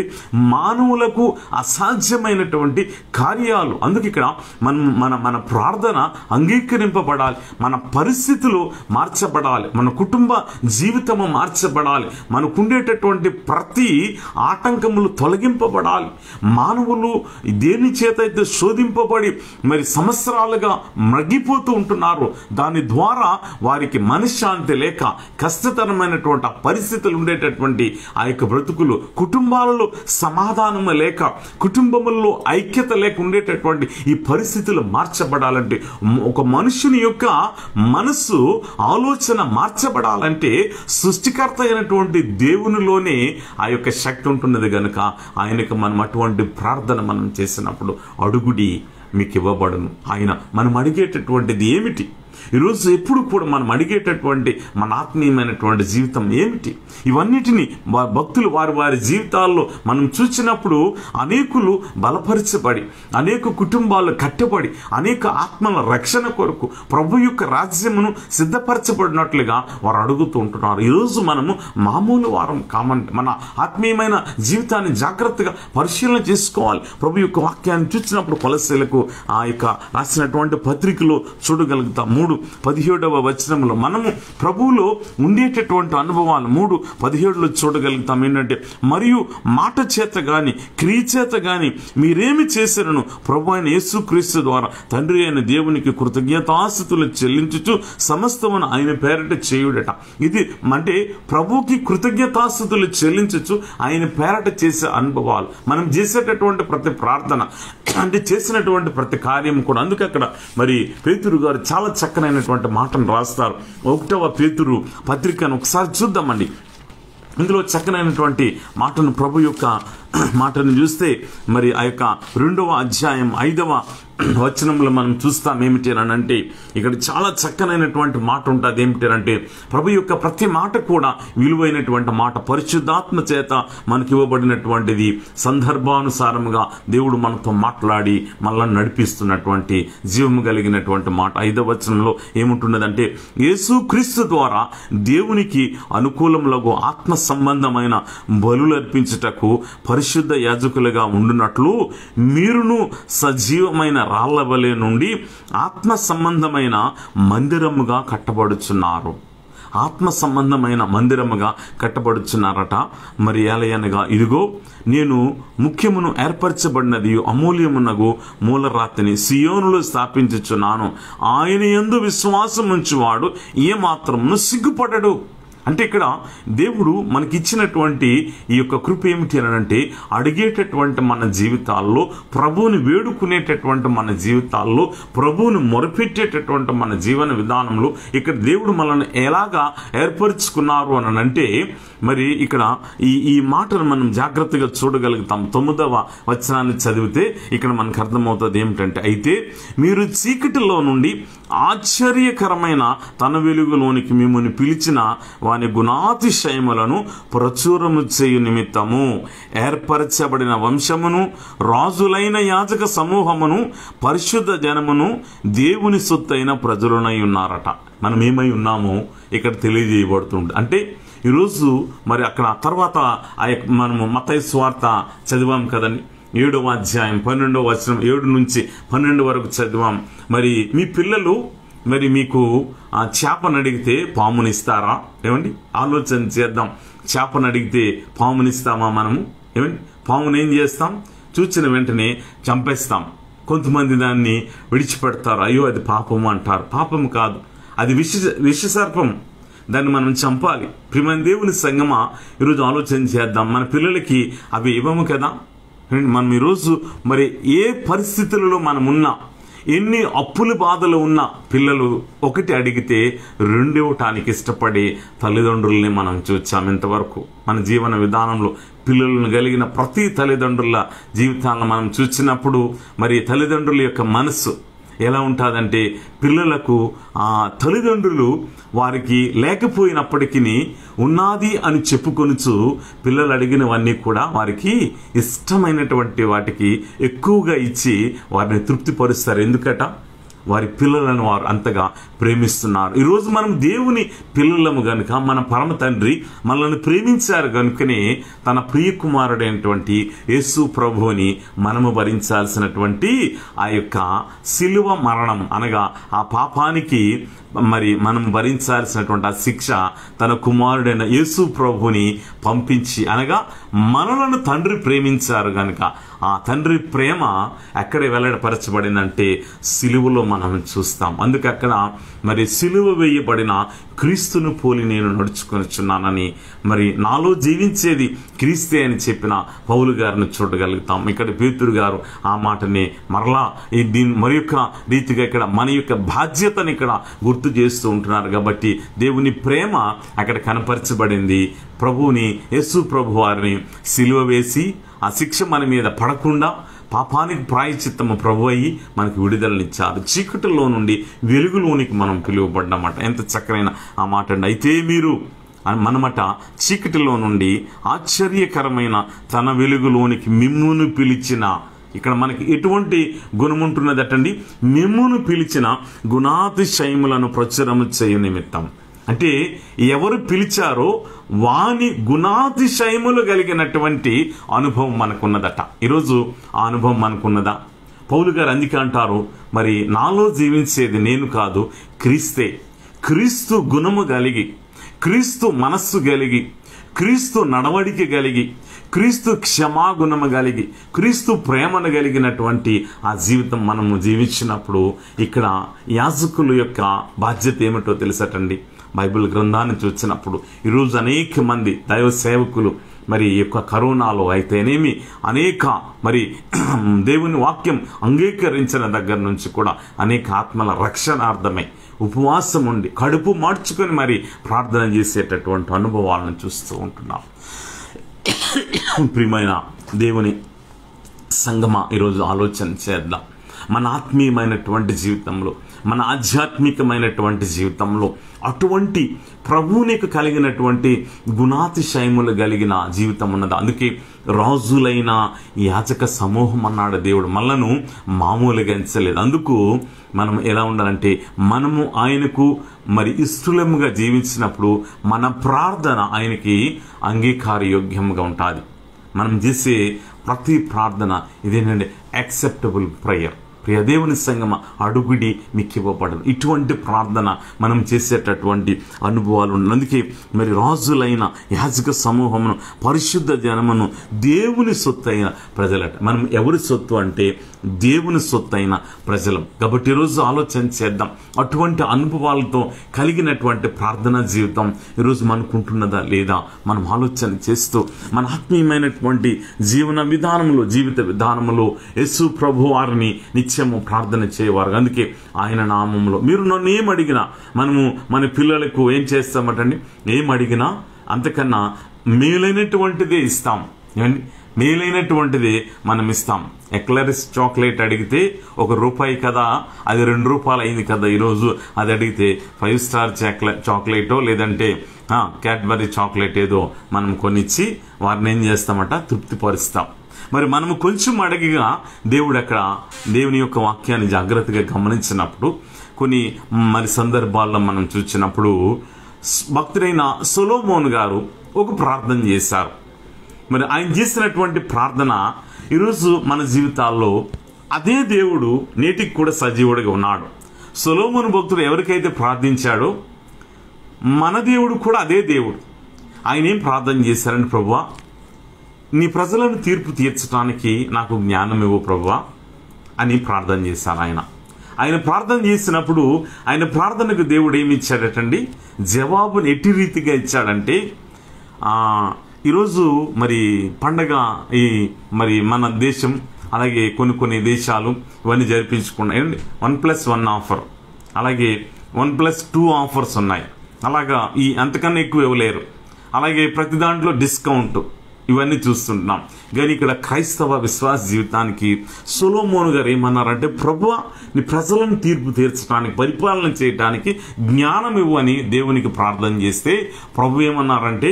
మానవులకు అసాధ్యమైనటువంటి కార్యాలు. అందుకే ఇక్కడ మన ప్రార్థన అంగీకరింపబడాలి, మన పరిస్థితులు మార్చబడాలి, మన కుటుంబ జీవితము మార్చబడాలి, మనకుండేటటువంటి ప్రతి ఆటంకములు తొలగింపబడాలి. మానవులు దేని చేత అయితే శోధింపబడి మరి సంవత్సరాలుగా మగ్గిపోతూ ఉంటున్నారు, దాని ద్వారా వారికి మనశ్శాంతి లేక కష్టతరమైనటువంటి పరిస్థితులు ఉండేటటువంటి ఆ యొక్క బ్రతుకులు, కుటుంబాలలో సమాధానం లేక, కుటుంబములలో ఐక్యత లేక ఉండేటటువంటి ఈ పరిస్థితులు మార్చబడాలంటే, ఒక మనుషుని యొక్క మనస్సు ఆలోచన మార్చబడాలంటే సృష్టికర్త అయినటువంటి దేవునిలోనే ఆ యొక్క శక్తి ఉంటున్నది కనుక ఆయనకు మనం అటువంటి ప్రార్థన మనం చేసినప్పుడు అడుగుడి మీకు ఇవ్వబడును. ఆయన మనం అడిగేటటువంటిది ఏమిటి? ఈరోజు ఎప్పుడు కూడా మనం అడిగేటటువంటి మన ఆత్మీయమైనటువంటి జీవితం ఏమిటి? ఇవన్నిటినీ భక్తులు వారి వారి జీవితాల్లో మనం చూసినప్పుడు అనేకులు బలపరచబడి, అనేక కుటుంబాలు కట్టబడి, అనేక ఆత్మల రక్షణ కొరకు ప్రభు యొక్క రాజ్యమును సిద్ధపరచబడినట్లుగా వారు అడుగుతూ ఉంటున్నారు. ఈరోజు మనము మామూలు వారం కామంటే మన ఆత్మీయమైన జీవితాన్ని జాగ్రత్తగా పరిశీలన చేసుకోవాలి. ప్రభు యొక్క వాక్యాన్ని చూసినప్పుడు కొలస్సీలకు ఆ యొక్క రాసినటువంటి పత్రికలో చూడగలుగుతాం. 3:17 వచనంలో మనము ప్రభువులో ఉండేటటువంటి అనుభవాలు 3:17 చూడగలుగుతాం. ఏంటంటే, మరియు మాట చేత గాని క్రియ చేత గాని మీరేమి చేశారను ప్రభు అయిన యేసుక్రీస్తు ద్వారా తండ్రి అయిన దేవునికి కృతజ్ఞతాస్తుతులు చెల్లించుచు సమస్తమును ఆయన పేరట చేయుడట. ఇది అంటే ప్రభుకి కృతజ్ఞతాస్తుతులు చెల్లించుచు ఆయన పేరట చేసే అనుభవాలు, మనం చేసేటటువంటి ప్రతి ప్రార్థన అంటే చేసినటువంటి ప్రతి కార్యం కూడా. అందుకే అక్కడ మరి పేతురు గారు చాలా చక్కనైనటువంటి మాటను రాస్తారు. 1వ పేతురు పత్రికను ఒకసారి చూద్దామండి. ఇందులో చక్కనైనటువంటి మాటను, ప్రభు యొక్క మాటను చూస్తే మరి ఆ యొక్క 2వ అధ్యాయం 5వ వచనంలో మనం చూస్తాం. ఏమిటి అని అంటే, ఇక్కడ చాలా చక్కనైనటువంటి మాట ఉంటుంది. ఏమిటి అంటే, ప్రభు యొక్క ప్రతి మాట కూడా విలువైనటువంటి మాట, పరిశుద్ధాత్మ చేత మనకి ఇవ్వబడినటువంటిది, సందర్భానుసారముగా దేవుడు మనతో మాట్లాడి మనల్ని నడిపిస్తున్నటువంటి జీవము కలిగినటువంటి మాట. 5వ వచనంలో ఏముంటున్నదంటే, యేసుక్రీస్తు ద్వారా దేవునికి అనుకూలములకు ఆత్మ సంబంధమైన బలులు అర్పించుటకు పరిశుద్ధ యాజకులుగా ఉండునట్లు మీరును సజీవమైన రాళ్ల వలె నుండి ఆత్మ సంబంధమైన మందిరముగా కట్టబడుచున్నారు. ఆత్మ సంబంధమైన మందిరముగా కట్టబడుచున్నారట. మరి ఏలయనగా, ఇదిగో నేను ముఖ్యమును ఏర్పరచబడినది అమూల్యమునగు మూలరాతిని సియోనులో స్థాపించుచున్నాను. ఆయన యందు విశ్వాసం ఉంచువాడు ఏ మాత్రమును సిగ్గుపడడు. అంటే ఇక్కడ దేవుడు మనకిచ్చినటువంటి ఈ యొక్క కృప ఏమిటి అని అంటే, అడిగేటటువంటి మన జీవితాల్లో, ప్రభువుని వేడుకునేటటువంటి మన జీవితాల్లో, ప్రభువుని మొరపెట్టేటటువంటి మన జీవన విధానంలో ఇక్కడ దేవుడు మనల్ని ఎలాగా ఏర్పరచుకున్నారు అని అంటే, మరి ఇక్కడ ఈ మాటను మనం జాగ్రత్తగా చూడగలుగుతాం. 9వ వచనాన్ని చదివితే ఇక్కడ మనకు అర్థమవుతుంది ఏమిటంటే, అయితే మీరు చీకటిలో నుండి ఆశ్చర్యకరమైన తన వెలుగులోనికి మిమ్మల్ని పిలిచిన వాని గుణాతిశయములను ప్రచురము చేయు నిమిత్తము ఏర్పరచబడిన వంశమును, రాజులైన యాజక సమూహమును, పరిశుద్ధ జనమును, దేవుని సొత్తైన ప్రజలునై ఉన్నారట. మనం ఏమై ఉన్నామో ఇక్కడ తెలియజేయబడుతుంది. అంటే ఈరోజు మరి అక్కడ తర్వాత మనము మత్తయి సువార్త చదివాం కదండి, 7వ అధ్యాయం 12వ వచనం 7 నుంచి 12 వరకు చదివాం. మరి మీ పిల్లలు మరి మీకు ఆ చేపను అడిగితే పామునిస్తారా? ఏమండి, ఆలోచన చేద్దాం. చేపను అడిగితే పామునిస్తామా మనము? ఏమండి, పాముని ఏం చేస్తాం? చూచిన వెంటనే చంపేస్తాం. కొంతమంది దాన్ని విడిచిపెడతారు, అయ్యో అది పాపము అంటారు. పాపము కాదు, అది విషసర్పం, దాన్ని మనం చంపాలి. ప్రియమైన దేవుని సంగమా, ఈరోజు ఆలోచన చేద్దాం. మన పిల్లలకి అవి ఇవ్వము కదా. మనం ఈరోజు మరి ఏ పరిస్థితులలో మనం ఉన్నా, ఎన్ని అప్పుల బాధలు ఉన్న పిల్లలు ఒకటి అడిగితే రెండు ఇవ్వటానికి ఇష్టపడే తల్లిదండ్రుల్ని మనం చూచాం. ఇంతవరకు మన జీవన విధానంలో పిల్లలను కలిగిన ప్రతి తల్లిదండ్రుల జీవితాలను మనం చూసినప్పుడు మరి తల్లిదండ్రుల యొక్క మనస్సు ఎలా ఉంటుందంటే, పిల్లలకు ఆ తల్లిదండ్రులు వారికి లేకపోయినప్పటికీ ఉన్నది అని చెప్పుకొనుచు పిల్లలు అడిగినవన్నీ కూడా వారికి ఇష్టమైనటువంటి వాటికి ఎక్కువగా ఇచ్చి వారిని తృప్తిపరుస్తారు. ఎందుకట? వారి పిల్లలను వారు అంతగా ప్రేమిస్తున్నారు. ఈరోజు మనం దేవుని పిల్లలము గనుక మన పరమ తండ్రి మనల్ని ప్రేమించారు కనుకనే తన ప్రియ కుమారుడైనటువంటి యేసు ప్రభువుని మనము భరించాల్సినటువంటి ఆ యొక్క శిలువ మరణం అనగా ఆ పాపానికి మరి మనం భరించాల్సినటువంటి ఆ శిక్ష తన కుమారుడైన యేసు ప్రభుని పంపించి, అనగా మనలను తండ్రి ప్రేమించారు గనుక ఆ తండ్రి ప్రేమ ఎక్కడ వెల్లడిపరచబడిందంటే సిలువలో మనం చూస్తాం. అందుకే అక్కడ మరి సిలువ వేయబడిన క్రీస్తును పోలి నేను నడుచుకొనిచున్నానని, మరి నాలో జీవించేది క్రీస్తే అని చెప్పిన పౌలు గారిని చూడగలుగుతాం. ఇక్కడ పేతురు గారు ఆ మాటని మరలా దీని మరి యొక్క రీతిగా ఇక్కడ మన యొక్క బాధ్యతని ఇక్కడ గుర్తు చేస్తూ ఉంటున్నారు. కాబట్టి దేవుని ప్రేమ అక్కడ కనపరచబడింది. ప్రభువుని యేసు ప్రభు వారిని సిలువ వేసి ఆ శిక్ష మన మీద పడకుండా పాపానికి ప్రాయశ్చిత్తము ప్రభు అయ్యి మనకు విడుదలనిచ్చారు. చీకటిలో నుండి వెలుగులోనికి మనం పిలువబడ్డామట. ఎంత చక్కనైన ఆ మాట అండి. అయితే మీరు మనమట చీకటిలో నుండి ఆశ్చర్యకరమైన తన వెలుగులోనికి మిమ్మును పిలిచిన, ఇక్కడ మనకి ఎటువంటి గుణం ఉంటున్నదటండి, మిమ్మును పిలిచిన గుణాతిశయములను ప్రచురము చేయ నిమిత్తం. అంటే ఎవరు పిలిచారో వాని గుణాతిశయములు కలిగినటువంటి అనుభవం మనకున్నదట. ఈరోజు ఆ అనుభవం మనకున్నదా? పౌలు గారు అందుకే అంటారు, మరి నాలో జీవించేది నేను కాదు క్రీస్తే. క్రీస్తు గుణము కలిగి, క్రీస్తు మనస్సు కలిగి, క్రీస్తు నడవడిక కలిగి, క్రీస్తు క్షమాగుణము కలిగి, క్రీస్తు ప్రేమను కలిగినటువంటి ఆ జీవితం మనము జీవించినప్పుడు ఇక్కడ యాజకుల యొక్క బాధ్యత ఏమిటో తెలుసటండి. బైబిల్ గ్రంథాన్ని చూసినప్పుడు ఈరోజు అనేక మంది దైవ సేవకులు మరి ఈ యొక్క కరోనాలో అయితేనేమి అనేక మరి దేవుని వాక్యం అంగీకరించిన దగ్గర నుంచి కూడా అనేక ఆత్మల రక్షణార్థమై ఉపవాసం ఉండి కడుపు మార్చుకొని మరి ప్రార్థన చేసేటటువంటి అనుభవాలను చూస్తూ ఉంటున్నాం. ప్రియమైన దేవుని సంగమా, ఈరోజు ఆలోచన చేద్దాం. మన ఆత్మీయమైనటువంటి జీవితంలో, మన ఆధ్యాత్మికమైనటువంటి జీవితంలో అటువంటి ప్రభువునికి కలిగినటువంటి గుణాతిశయములు కలిగిన జీవితం ఉన్నది. అందుకే రాజులైన యాజక సమూహం అన్నాడు దేవుడు. మనలను మామూలుగా ఎంచలేదు. అందుకు మనం ఎలా ఉండాలంటే, మనము ఆయనకు మరి ఇష్టలముగా జీవించినప్పుడు మన ప్రార్థన ఆయనకి అంగీకారయోగ్యంగా ఉంటుంది. మనం చేసే ప్రతి ప్రార్థన ఇదేనండి, యాక్సెప్టబుల్ ప్రేయర్. ప్రియ దేవుని సంగమ, అడుగుడి మీకు ఇవ్వబడదు. ఇటువంటి ప్రార్థన మనం చేసేటటువంటి అనుభవాలు ఉన్నాయి. అందుకే మరి రాజులైన యాజక సమూహమును, పరిశుద్ధ జనమును దేవుని సొత్తు అయిన ప్రజలట. మనం ఎవరి సొత్తు అంటే దేవుని సొత్తు అయిన ప్రజలం. కాబట్టి ఈరోజు ఆలోచన చేద్దాం, అటువంటి అనుభవాలతో కలిగినటువంటి ప్రార్థనా జీవితం ఈరోజు మనకుంటున్నదా లేదా మనం ఆలోచన చేస్తూ మన ఆత్మీయమైనటువంటి జీవన విధానంలో, జీవిత విధానంలో యేసు ప్రభు వారిని నిత్యము ప్రార్థన చేయవారు. అందుకే ఆయన నామములో మీరు నన్ను ఏం అడిగినా, మనము మన పిల్లలకు ఏం చేస్తామటండి, ఏం అడిగినా అంతకన్నా మేలైనటువంటిదే ఇస్తాం. ఏమండి, మేలైనటువంటిదే మనం ఇస్తాం. ఎక్లరిస్ చాక్లెట్ అడిగితే ₹1 కదా, అది ₹2 అయింది కదా. ఈరోజు అది అడిగితే 5 స్టార్ చాక్లెటో లేదంటే క్యాడ్బరీ చాక్లెట్ ఏదో మనం కొనిచ్చి వారిని ఏం చేస్తామట, తృప్తిపరుస్తాం. మరి మనము కొంచెం అడిగిగా దేవుడు అక్కడ దేవుని యొక్క వాక్యాన్ని జాగ్రత్తగా గమనించినప్పుడు కొన్ని మరి సందర్భాల్లో మనం చూసినప్పుడు భక్తుడైన సొలొమోను గారు ఒక ప్రార్థన చేశారు. మరి ఆయన చేసినటువంటి ప్రార్థన ఈరోజు మన జీవితాల్లో అదే దేవుడు నేటికి కూడా సజీవుడిగా ఉన్నాడు. సొలొమోను భక్తుడు ఎవరికైతే ప్రార్థించాడో మన దేవుడు కూడా అదే దేవుడు. ఆయన ఏం ప్రార్థన చేశారని, ప్రభువా నీ ప్రజలను తీర్పు తీర్చడానికి నాకు జ్ఞానం ఇవ్వు ప్రభువా అని ప్రార్థన చేశారు. ఆయన ప్రార్థన చేసినప్పుడు ఆయన ప్రార్థనకు దేవుడు ఏమి ఇచ్చాడటండి, జవాబుని ఎట్టి రీతిగా ఇచ్చాడంటే, ఈరోజు మరి పండగ మరి మన దేశం అలాగే కొన్ని దేశాలు ఇవన్నీ జరిపించుకున్నాయి. 1+1 ఆఫర్, అలాగే 1+2 ఆఫర్స్ ఉన్నాయి. అలాగా ఈ అంతకన్నా ఎక్కువ ఇవ్వలేరు. అలాగే ప్రతి దాంట్లో డిస్కౌంట్, ఇవన్నీ చూస్తుంటున్నాం. కానీ ఇక్కడ క్రైస్తవ విశ్వాస జీవితానికి సొలొమోను గారు ఏమన్నారంటే, ప్రభువా నీ ప్రజలను తీర్పు తీర్చడానికి, పరిపాలన చేయడానికి జ్ఞానం ఇవ్వని దేవునికి ప్రార్థన చేస్తే ప్రభు ఏమన్నారంటే,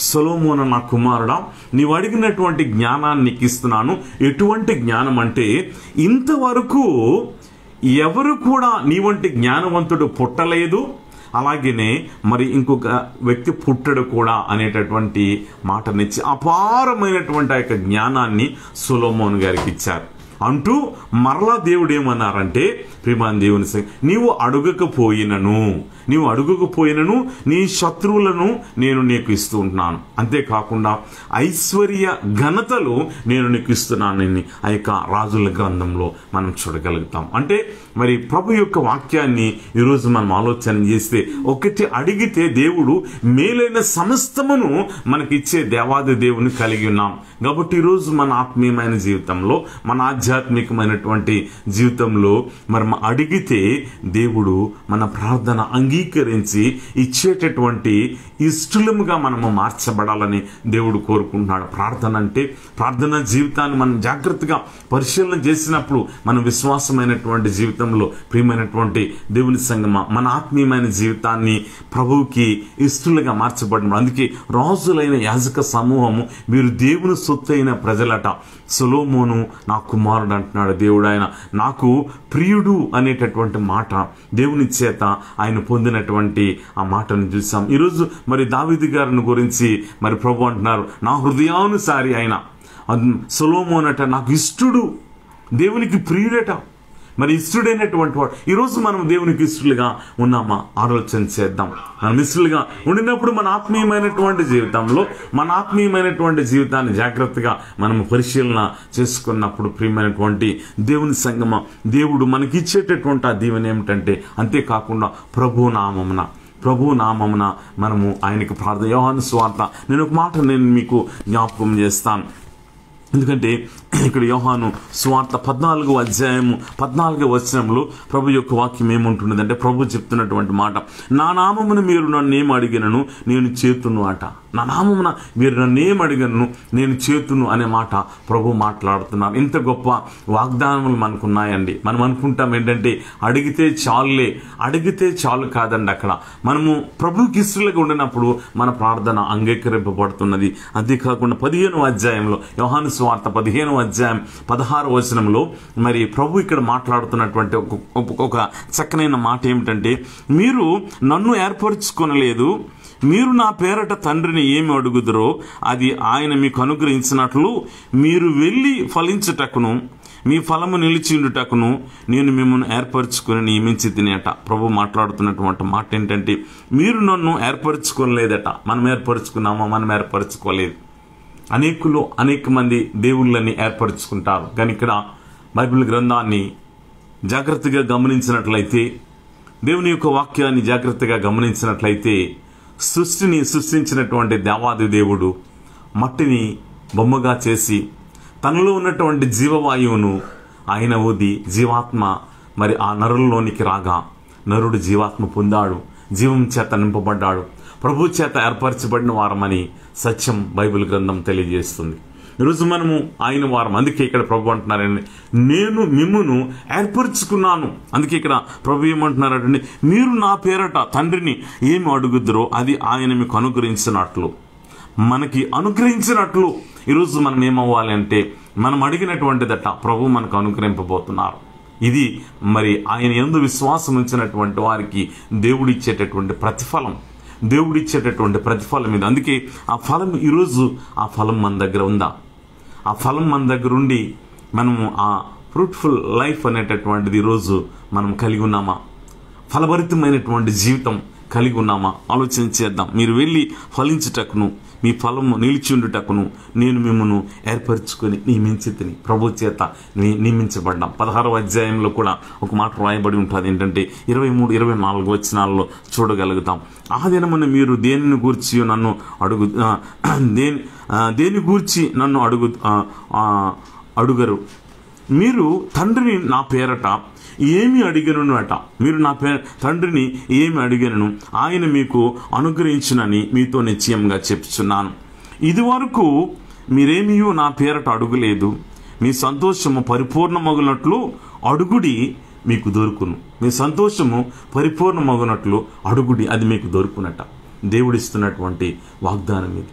సొలొమోను నా కుమారుడా, నీవు అడిగినటువంటి జ్ఞానాన్ని నీకు ఇస్తున్నాను. ఎటువంటి జ్ఞానం అంటే, ఇంతవరకు ఎవరు కూడా నీ వంటి జ్ఞానవంతుడు పుట్టలేదు, అలాగనే మరి ఇంకొక వ్యక్తి పుట్టడు కూడా అనేటటువంటి మాటనిచ్చి అపారమైనటువంటి ఆ యొక్క జ్ఞానాన్ని సొలొమోను గారికి ఇచ్చారు. అంటూ మరలా దేవుడు ఏమన్నారంటే, ప్రియమైన దేవుని నీవు అడుగకపోయినను నీ శత్రువులను నేను నీకు ఇస్తూ ఉంటున్నాను. అంతేకాకుండా ఐశ్వర్య ఘనతలు నేను నీకు ఇస్తున్నానని ఆ యొక్క రాజుల గ్రంథంలో మనం చూడగలుగుతాం. అంటే మరి ప్రభు యొక్క వాక్యాన్ని ఈరోజు మనం ఆలోచన చేస్తే, ఒకటి అడిగితే దేవుడు మేలైన సమస్తమును మనకిచ్చే దేవాది దేవుని కలిగి ఉన్నాం. కాబట్టి ఈరోజు మన ఆత్మీయమైన జీవితంలో, మన ఆధ్యాత్మికమైనటువంటి జీవితంలో మరి అడిగితే దేవుడు మన ప్రార్థన అంగీకరించి ఇచ్చేటటువంటి ఇష్టలుగా మనము మార్చబడాలని దేవుడు కోరుకుంటున్నాడు. ప్రార్థన జీవితాన్ని మనం జాగ్రత్తగా పరిశీలన చేసినప్పుడు మన విశ్వాసమైనటువంటి జీవితంలో ప్రియమైనటువంటి దేవుని సంగమా, మన ఆత్మీయమైన జీవితాన్ని ప్రభువుకి ఇష్టలుగా మార్చబడిన. అందుకే రాజులైన యాజక సమూహము మీరు దేవుని సొత్తైన ప్రజలట. సొలొమోను నా కుమారుడు అంటున్నాడు దేవుడు. ఆయన నాకు ప్రియుడు అనేటటువంటి మాట దేవుని చేత ఆయన పొందినటువంటి ఆ మాటను చూసాం. ఈరోజు మరి దావీదు గారిని గురించి మరి ప్రభు అంటున్నారు, నా హృదయానుసారి ఆయన. సొలొమోను అట నాకు ఇష్టడు, దేవునికి ప్రియుడట. మరి ఇష్టడైనటువంటి వాడు. ఈరోజు మనం దేవునికి ఇష్టలుగా ఉన్నామా ఆలోచన చేద్దాం. మనం ఇష్టలుగా ఉండినప్పుడు మన ఆత్మీయమైనటువంటి జీవితాన్ని జాగ్రత్తగా మనం పరిశీలన చేసుకున్నప్పుడు ప్రియమైనటువంటి దేవుని సంగమ, దేవుడు మనకి ఇచ్చేటటువంటి ఆ దీవెన ఏమిటంటే, అంతేకాకుండా ప్రభు నామమున మనము ఆయనకి ప్రార్థన. యోహాను సువార్త నేను ఒక మాట మీకు జ్ఞాపకం చేస్తాను. ఎందుకంటే ఇక్కడ యోహాను సువార్త 14వ అధ్యాయము 14వ వచనంలో ప్రభు యొక్క వాక్యం ఏముంటున్నదంటే, ప్రభు చెప్తున్నటువంటి మాట, నా నామమున మీరు నన్ను ఏం అడిగినను నేను చేతును అట. నా నామమున మీరు నన్ను ఏం అడిగను నేను చేతును అనే మాట ప్రభు మాట్లాడుతున్నారు. ఇంత గొప్ప వాగ్దానములు మనకున్నాయండి. మనం అనుకుంటాం ఏంటంటే అడిగితే చాలు కాదండి. అక్కడ మనము ప్రభుకి ఇష్టలుగా ఉండినప్పుడు మన ప్రార్థన అంగీకరింపబడుతున్నది. అంతేకాకుండా 15వ అధ్యాయంలో యోహాను సువార్త 15వ అధ్యాయం 16వ వచనంలో మరి ప్రభు ఇక్కడ మాట్లాడుతున్నటువంటి ఒక చక్కనైన మాట ఏమిటంటే, మీరు నన్ను ఏర్పరచుకొనలేదు, మీరు నా పేరట తండ్రిని ఏమి అడుగుదురో అది ఆయన మీకు అనుగ్రహించినట్లు మీరు వెళ్ళి ఫలించుటకును మీ ఫలము నిలిచిండుటకును నేను మిమ్మల్ని ఏర్పరచుకుని నియమించి తినేట. ప్రభు మాట్లాడుతున్నటువంటి మాట ఏంటంటే, మీరు నన్ను ఏర్పరచుకోలేదట. మనం ఏర్పరచుకున్నామా? మనం ఏర్పరచుకోలేదు. అనేక మంది దేవుళ్ళని ఏర్పరచుకుంటారు. కానీ ఇక్కడ బైబిల్ గ్రంథాన్ని జాగ్రత్తగా గమనించినట్లయితే, దేవుని యొక్క వాక్యాన్ని జాగ్రత్తగా గమనించినట్లయితే, సృష్టిని సృష్టించినటువంటి దేవాది దేవుడు మట్టిని బొమ్మగా చేసి తనలో ఉన్నటువంటి జీవవాయువును ఆయన ఊది జీవాత్మ మరి ఆ నరుల్లోనికి రాగా నరుడు జీవాత్మ పొందాడు, జీవం చేత నింపబడ్డాడు, ప్రభు చేత ఏర్పరచబడిన వారమని సత్యం బైబిల్ గ్రంథం తెలియజేస్తుంది. ఈరోజు మనము ఆయన వారం. అందుకే ఇక్కడ ప్రభు అంటున్నారండి, నేను మిమ్మును ఏర్పరచుకున్నాను. అందుకే ఇక్కడ ప్రభు ఏమంటున్నారంటే, మీరు నా పేరట తండ్రిని ఏమి అడుగుద్దరో అది ఆయన మీకు అనుగ్రహించినట్లు, మనకి అనుగ్రహించినట్లు ఈరోజు మనం ఏమవ్వాలి అంటే, మనం అడిగినటువంటిదట ప్రభు మనకు అనుగ్రహింపబోతున్నారు. ఇది మరి ఆయన యందు విశ్వాసం ఉంచినటువంటి వారికి దేవుడిచ్చేటటువంటి ప్రతిఫలం, ఇది. అందుకే ఆ ఫలం ఈరోజు ఆ ఫలం మన దగ్గర ఉందా? ఆ ఫలం మన దగ్గర ఉండి మనము ఆ ఫ్రూట్ఫుల్ లైఫ్ అనేటటువంటిది ఈరోజు మనం కలిగి ఉన్నామా? ఫలభరితమైనటువంటి జీవితం కలిగి ఉన్నామా? ఆలోచన చేద్దాం. మీరు వెళ్ళి ఫలించుటకును మీ ఫలము నిలిచి ఉండుటకును నేను మిమ్మల్ని ఏర్పరచుకొని నియమించితిని. ప్రభు చేత నియమించబడ్డాం. 16వ అధ్యాయంలో కూడా ఒక మాట రాయబడి ఉంటుంది. ఏంటంటే 23-24 వచనాల్లో చూడగలుగుతాం. ఆ దినమున మీరు దేని గూర్చి నన్ను అడుగరు, మీరు తండ్రిని నా పేరట ఏమి అడిగను అట, మీరు నా తండ్రిని ఏమి అడిగను ఆయన మీకు అనుగ్రహించునని మీతో నిశ్చయంగా చెప్తున్నాను. ఇదివరకు మీరేమీ నా పేరట అడుగులేదు, మీ సంతోషము పరిపూర్ణమగునట్లు అడుగుడి మీకు దొరుకును. మీ సంతోషము పరిపూర్ణమగునట్లు అడుగుడి, అది మీకు దొరుకునట. దేవుడిస్తున్నటువంటి వాగ్దానం ఇది.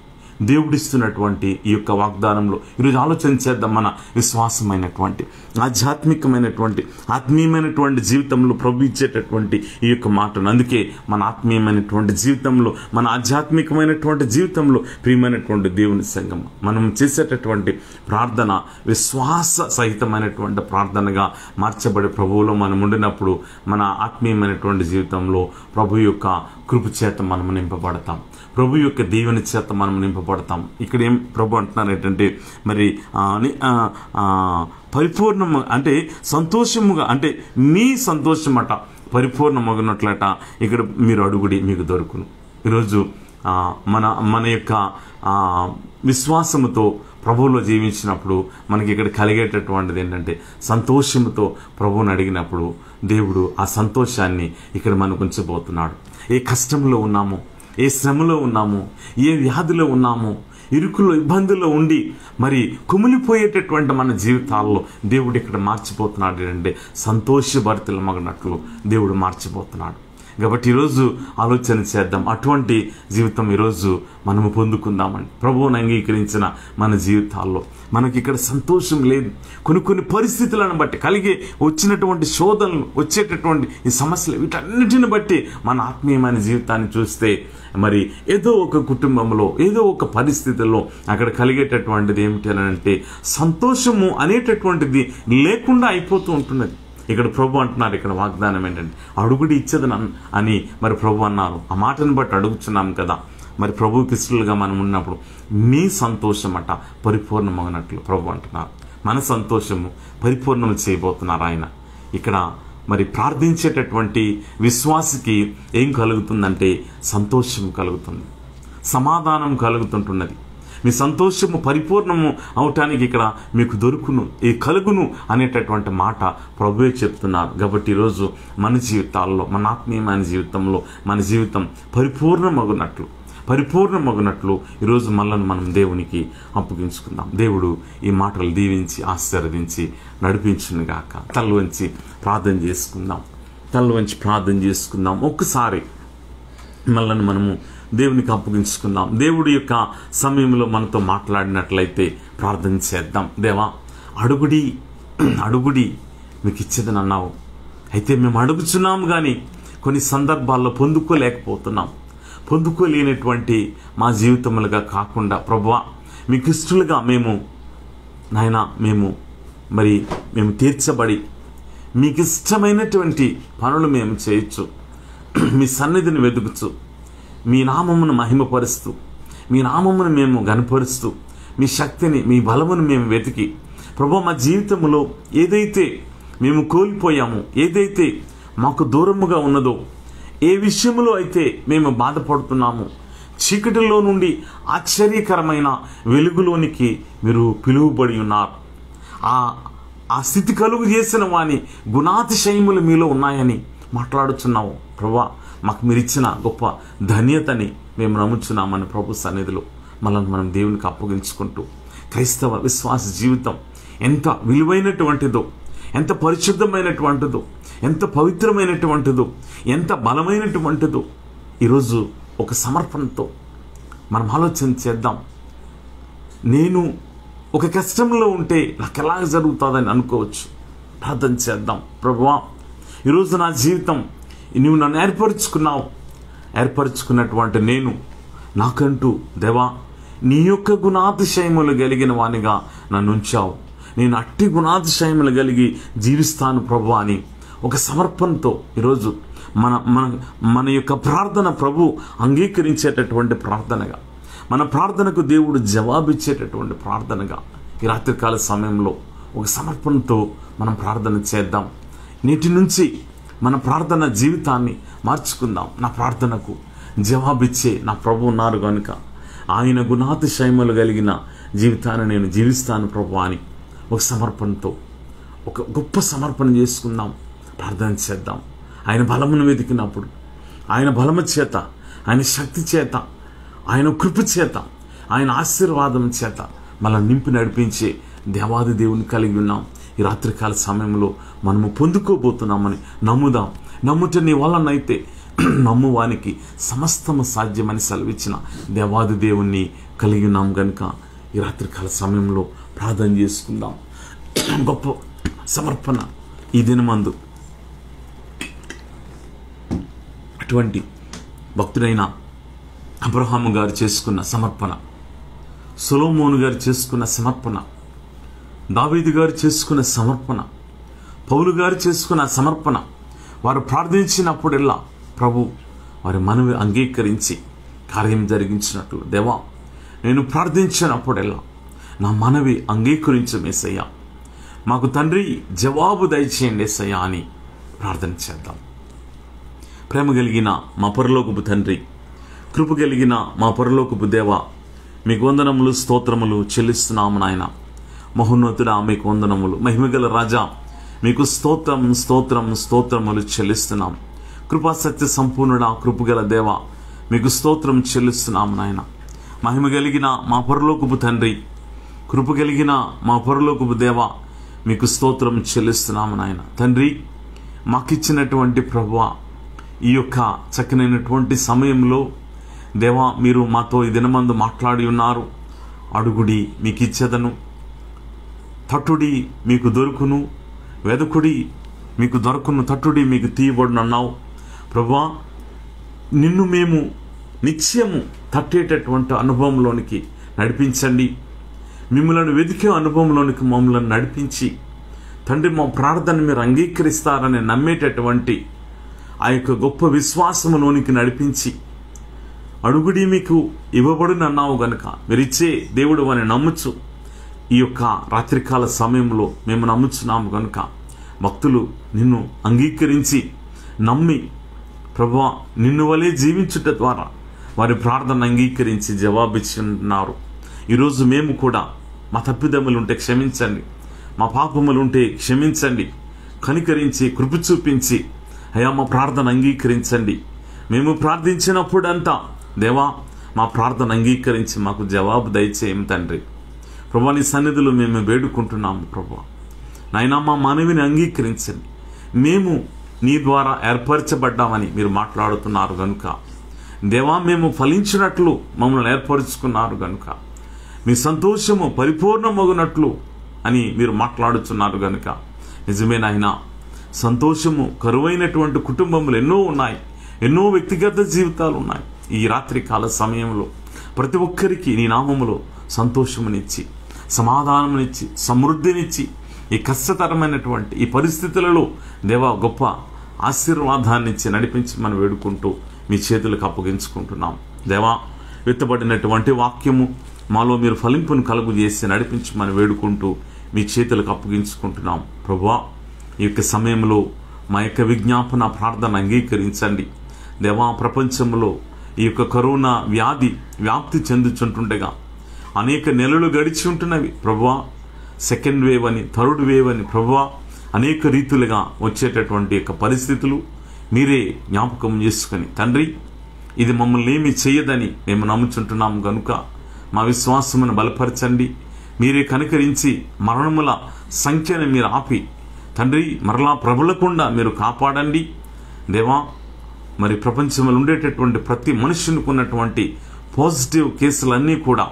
దేవుడిస్తున్నటువంటి ఈ యొక్క వాగ్దానంలో ఈరోజు ఆలోచన చేద్దాం. మన విశ్వాసమైనటువంటి ఆధ్యాత్మికమైనటువంటి ఆత్మీయమైనటువంటి జీవితంలో ప్రభు ఇచ్చేటటువంటి ఈ యొక్క మాటను, అందుకే మన ఆత్మీయమైనటువంటి జీవితంలో, మన ఆధ్యాత్మికమైనటువంటి జీవితంలో ప్రియమైనటువంటి దేవుని సంఘం మనం చేసేటటువంటి ప్రార్థన విశ్వాస సహితమైనటువంటి ప్రార్థనగా మార్చబడి ప్రభువులో మనం ఉండినప్పుడు మన ఆత్మీయమైనటువంటి జీవితంలో ప్రభు యొక్క కృప చేత మనం నింపబడతాం, ప్రభు యొక్క దీవెన చేత మనం నింపబడతాం. ఇక్కడ ఏం ప్రభు అంటున్నారు ఏంటంటే, మరి పరిపూర్ణము అంటే సంతోషముగా, అంటే మీ సంతోషమట పరిపూర్ణమగినట్లట ఇక్కడ మీరు అడుగుడి మీకు దొరుకును. ఈరోజు మన యొక్క విశ్వాసముతో ప్రభువులో జీవించినప్పుడు మనకి ఇక్కడ కలిగేటటువంటిది ఏంటంటే, సంతోషంతో ప్రభువుని అడిగినప్పుడు దేవుడు ఆ సంతోషాన్ని ఇక్కడ మనకు ఉంచబోతున్నాడు. ఏ కష్టంలో ఉన్నామో, ఏ శ్రమలో ఉన్నామో, ఏ వ్యాధిలో ఉన్నామో, ఇరుకులో ఇబ్బందుల్లో ఉండి మరి కుమిలిపోయేటటువంటి మన జీవితాల్లో దేవుడు ఇక్కడ మార్చిపోతున్నాడు అంటే సంతోషభరితమగినట్లు దేవుడు మార్చిపోతున్నాడు. కాబట్టి ఈరోజు ఆలోచన చేద్దాం, అటువంటి జీవితం ఈరోజు మనము పొందుకుందామండి. ప్రభువుని అంగీకరించిన మన జీవితాల్లో మనకి ఇక్కడ సంతోషం లేదు. కొన్ని పరిస్థితులను బట్టి కలిగే వచ్చినటువంటి శోధనలు, వచ్చేటటువంటి ఈ సమస్యలు, వీటన్నిటిని బట్టి మన ఆత్మీయమైన జీవితాన్ని చూస్తే మరి ఏదో ఒక కుటుంబంలో, ఏదో ఒక పరిస్థితుల్లో అక్కడ కలిగేటటువంటిది ఏమిటి అని అంటే సంతోషము అనేటటువంటిది లేకుండా అయిపోతూ ఉంటున్నది. ఇక్కడ ప్రభు అంటున్నారు, ఇక్కడ వాగ్దానం ఏంటంటే అడుగుడి ఇచ్చేది అని మరి ప్రభు అన్నారు. ఆ మాటను బట్టి అడుగుతున్నాం కదా, మరి ప్రభువుకి ఇష్టలుగా మనం ఉన్నప్పుడు మీ సంతోషం అట పరిపూర్ణమగినట్లు ప్రభు అంటున్నారు. మన సంతోషము పరిపూర్ణం చేయబోతున్నారు ఆయన. ఇక్కడ మరి ప్రార్థించేటటువంటి విశ్వాసికి ఏం కలుగుతుందంటే సంతోషం కలుగుతుంది, సమాధానం కలుగుతుంటున్నది. మీ సంతోషము పరిపూర్ణము అవటానికి ఇక్కడ మీకు దొరుకును, ఈ కలుగును అనేటటువంటి మాట ప్రభువే చెప్తున్నారు. కాబట్టి ఈరోజు మన జీవితాల్లో, మన ఆత్మీయమైన జీవితంలో మన జీవితం పరిపూర్ణమగునట్లు ఈరోజు మనల్ని మనం దేవునికి అప్పగించుకుందాం. దేవుడు ఈ మాటలు దీవించి ఆశీర్వదించి నడిపించునుగాక. తల వంచి ప్రార్థన చేసుకుందాం. ఒక్కసారి మనల్ని మనము దేవునికి అప్పగించుకుందాం. దేవుడి యొక్క సమయంలో మనతో మాట్లాడినట్లయితే ప్రార్థన చేద్దాం. దేవా, అడుగుడి మీకు ఇచ్చేదని అన్నావు. అయితే మేము అడుగుచున్నాము కానీ కొన్ని సందర్భాల్లో పొందుకోలేనటువంటి మా జీవితములుగా కాకుండా ప్రభువా మీకు ఇష్టలుగా మేము తీర్చబడి మీకు ఇష్టమైనటువంటి పనులు మేము చేయొచ్చు. మీ సన్నిధిని వెతుకుచు, మీ నామమును మహిమపరుస్తూ, మీ నామమును మేము గనపరుస్తూ, మీ శక్తిని, మీ బలమును మేము వెతికి ప్రభువా మా జీవితంలో ఏదైతే మేము కోల్పోయామో, ఏదైతే మాకు దూరముగా ఉన్నదో, ఏ విషయంలో అయితే మేము బాధపడుతున్నామో, చీకటిలో నుండి ఆశ్చర్యకరమైన వెలుగులోనికి మీరు పిలువబడి ఉన్నారు. ఆ స్థితి కలుగు చేసిన వాని గుణాతిశయములు మీలో ఉన్నాయని మాట్లాడుచున్నావు ప్రభువా. మాకు మీరు ఇచ్చిన గొప్ప ధన్యతని మేము నమ్ముచున్నామని ప్రభు సన్నిధిలో మనల్ని మనం దేవునికి అప్పగించుకుంటూ, క్రైస్తవ విశ్వాస జీవితం ఎంత విలువైనటువంటిదో, ఎంత పరిశుద్ధమైనటువంటిదో, ఎంత పవిత్రమైనటువంటిదో, ఎంత బలమైనటువంటిదో ఈరోజు ఒక సమర్పణతో మనం ఆలోచన చేద్దాం. నేను ఒక కష్టంలో ఉంటే నాకు ఎలా జరుగుతుందని అనుకోవచ్చు. ప్రార్థన చేద్దాం. ప్రభువా, ఈరోజు నా జీవితం నువ్వు నన్ను ఏర్పరచుకున్నటువంటి నేను నాకంటూ దేవా నీ యొక్క గుణాతిశయములు కలిగిన వానిగా నన్ను ఉంచావు. నేను అట్టి గుణాతిశయములు కలిగి జీవిస్తాను ప్రభు అని ఒక సమర్పణతో ఈరోజు మన యొక్క ప్రార్థన ప్రభు అంగీకరించేటటువంటి ప్రార్థనగా, మన ప్రార్థనకు దేవుడు జవాబిచ్చేటటువంటి ప్రార్థనగా ఈ రాత్రికాల సమయంలో ఒక సమర్పణతో మనం ప్రార్థన చేద్దాం. నేటి నుంచి మన ప్రార్థన జీవితాన్ని మార్చుకుందాం. నా ప్రార్థనకు జవాబిచ్చే నా ప్రభు ఉన్నారు కనుక ఆయన గుణాతిశయములు కలిగిన జీవితాన్ని నేను జీవిస్తాను ప్రభు అని ఒక సమర్పణతో ఒక గొప్ప సమర్పణ చేసుకుందాం, ప్రార్థన చేద్దాం. ఆయన బలమును వెతికినప్పుడు ఆయన బలము చేత, ఆయన శక్తి చేత, ఆయన కృప చేత, ఆయన ఆశీర్వాదం చేత మళ్ళీ నింపి నడిపించే దేవాది దేవుని కలిగి ఉన్నాం. ఈ రాత్రికాల సమయంలో మనము పొందుకోబోతున్నామని నమ్ముదాం. నమ్ముట నీ వలనైతే నమ్మువానికి సమస్తము సాధ్యమని సెలవిచ్చిన దేవాది దేవుణ్ణి కలిగి ఉన్నాం కనుక ఈ రాత్రికాల సమయంలో ప్రార్థన చేసుకుందాం. గొప్ప సమర్పణ ఈ దినమందు అటువంటి భక్తుడైన అబ్రహాము గారు చేసుకున్న సమర్పణ, సొలొమోను గారు చేసుకున్న సమర్పణ, దావీదు గారు చేసుకున్న సమర్పణ, పౌలు గారు చేసుకున్న సమర్పణ, వారు ప్రార్థించినప్పుడెల్లా ప్రభు వారి మనవి అంగీకరించి కార్యం జరిగించినట్లు, దేవా నేను ప్రార్థించినప్పుడెల్లా నా మనవి అంగీకరించు యేసయ్యా, మాకు తండ్రి జవాబు దయచేయండి యేసయ్యా అని ప్రార్థన చేద్దాం. ప్రేమ కలిగిన మా పరలోకపు తండ్రి, కృప కలిగిన మా పరలోకపు దేవా, మీకు వందనములు స్తోత్రములు చెల్లిస్తున్నాము నాయన. మహోన్నతుడా మీకు వందనములు. మహిమగల రాజా మీకు స్తోత్రం స్తోత్రం స్తోత్రములు చెల్లిస్తున్నాం. కృపా సత్య సంపూర్ణుడా, కృపగల దేవా మీకు స్తోత్రం చెల్లిస్తున్నాము నాయన. మహిమ కలిగిన మా పరలోకపు తండ్రి, కృప కలిగిన మా పరలోకపు దేవా మీకు స్తోత్రం చెల్లిస్తున్నాము నాయన. తండ్రి, మాకిచ్చినటువంటి ప్రభువా ఈ యొక్క చక్కనైనటువంటి సమయంలో దేవా మీరు మాతో ఈ దినమందు మాట్లాడి ఉన్నారు. అడుగుడి మీకు ఇచ్చేదను, తట్టుడి మీకు దొరుకును, వెదకుడి మీకు దొరకును, తట్టుడి మీకు తీయబడును అన్నావు. ప్రభువా, నిన్ను మేము నిత్యము తట్టేటటువంటి అనుభవంలోనికి నడిపించండి. మిమ్మల్ని వెతికే అనుభవంలోనికి మమ్మల్ని నడిపించి తండ్రి మా ప్రార్థన మీరు అంగీకరిస్తారని నమ్మేటటువంటి ఆ యొక్క గొప్ప విశ్వాసములోనికి నడిపించి అడుగుడి మీకు ఇవ్వబడును అన్నావు గనుక మీరిచ్చే దేవుడు అని నమ్ముచు ఈ యొక్క రాత్రికాల సమయంలో మేము నమ్ముచున్నాము కనుక భక్తులు నిన్ను అంగీకరించి నమ్మి ప్రభువా నిన్ను వలె జీవించుట ద్వారా వారి ప్రార్థన అంగీకరించి జవాబిచ్చున్నారు. ఈరోజు మేము కూడా మా తప్పిదమ్ములుంటే క్షమించండి, మా పాపములుంటే క్షమించండి, కనికరించి కృప చూపించి అయ్యా మా ప్రార్థన అంగీకరించండి. మేము ప్రార్థించినప్పుడంతా దేవా మా ప్రార్థన అంగీకరించి మాకు జవాబు దయచేయం తండ్రి. ప్రభువా నీ సన్నిధిలో మేము వేడుకుంటున్నాము. ప్రభువా నాయనా మా మనవిని అంగీకరించండి. మేము నీ ద్వారా ఏర్పరచబడ్డామని మీరు మాట్లాడుతున్నారు కనుక దేవా మేము ఫలించినట్లు మమ్మల్ని ఏర్పరుచుకున్నారు కనుక మీ సంతోషము పరిపూర్ణమగునట్లు అని మీరు మాట్లాడుతున్నారు కనుక నిజమే నాయనా, సంతోషము కరువైనటువంటి కుటుంబములు ఎన్నో ఉన్నాయి, ఎన్నో వ్యక్తిగత జీవితాలు ఉన్నాయి. ఈ రాత్రి కాల సమయంలో ప్రతి ఒక్కరికి నీ నామములో సంతోషమునిచ్చి సమాధానమునిచ్చి సమృద్ధినిచ్చి ఈ కష్టతరమైనటువంటి ఈ పరిస్థితులలో దేవా గొప్ప ఆశీర్వాదాన్ని ఇచ్చి నడిపించి మనం వేడుకుంటూ మీ చేతులకు అప్పగించుకుంటున్నాం. దేవా విత్తబడినటువంటి వాక్యము మాలో మీరు ఫలింపును కలుగు చేసి నడిపించి మనం వేడుకుంటూ మీ చేతులకు అప్పగించుకుంటున్నాం. ప్రభువా ఈ యొక్క సమయంలో మా యొక్క విజ్ఞాపన ప్రార్థన అంగీకరించండి. దేవా ప్రపంచంలో ఈ యొక్క కరోనా వ్యాధి వ్యాప్తి చెందుతుండగా అనేక నెలలు గడిచి ఉంటున్నవి ప్రభువా. సెకండ్ వేవ్ అని, థర్డ్ వేవ్ అని ప్రభువా అనేక రీతులుగా వచ్చేటటువంటి యొక్క పరిస్థితులు మీరే జ్ఞాపకం చేసుకొని తండ్రి ఇది మమ్మల్ని ఏమీ చేయదని మేము నమ్ముచుంటున్నాము కనుక మా విశ్వాసమును బలపరచండి. మీరే కనికరించి మరణముల సంఖ్యను మీరు ఆపి తండ్రి మరలా ప్రబలకుండా మీరు కాపాడండి. దేవా మరి ప్రపంచంలో ఉండేటటువంటి ప్రతి మనుషునికి ఉన్నటువంటి పాజిటివ్ కేసులన్నీ కూడా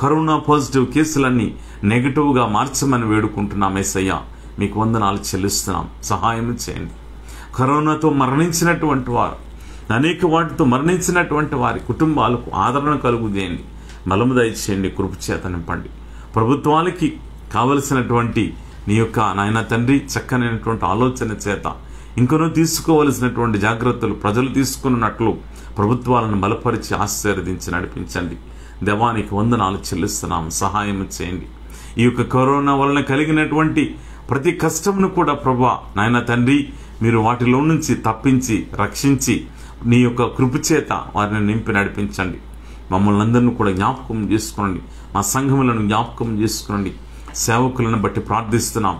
కరోనా పాజిటివ్ కేసులన్నీ నెగిటివ్గా మార్చమని వేడుకుంటున్నాం. యేసయ్యా మీకు వందనాలు చెల్లిస్తున్నాం. సహాయం చేయండి. కరోనాతో మరణించినటువంటి వారు అనేక వాటితో మరణించినటువంటి వారి కుటుంబాలకు ఆదరణ కలుగు చేయండి. బలము దయచేయండి, కృప చేత నింపండి. ప్రభుత్వాలకి కావలసినటువంటి నీ యొక్క నాయన తండ్రి చక్కనైనటువంటి ఆలోచన చేత ఇంకనూ తీసుకోవలసినటువంటి జాగ్రత్తలు ప్రజలు తీసుకున్నట్లు ప్రభుత్వాలను బలపరిచి ఆశీర్వదించి నడిపించండి. దేవానికి వందనాలు చెల్లిస్తున్నాం. సహాయం చేయండి. ఈ యొక్క కరోనా వలన కలిగినటువంటి ప్రతి కష్టమును కూడా ప్రభువా నాయన తండ్రి మీరు వాటిలో నుంచి తప్పించి రక్షించి నీ యొక్క కృప చేత వారిని నింపి నడిపించండి. మమ్మల్ని అందరినీ కూడా జ్ఞాపకం చేసుకోండి. మా సంఘములను జ్ఞాపకం చేసుకోండి. సేవకులను బట్టి ప్రార్థిస్తున్నాం.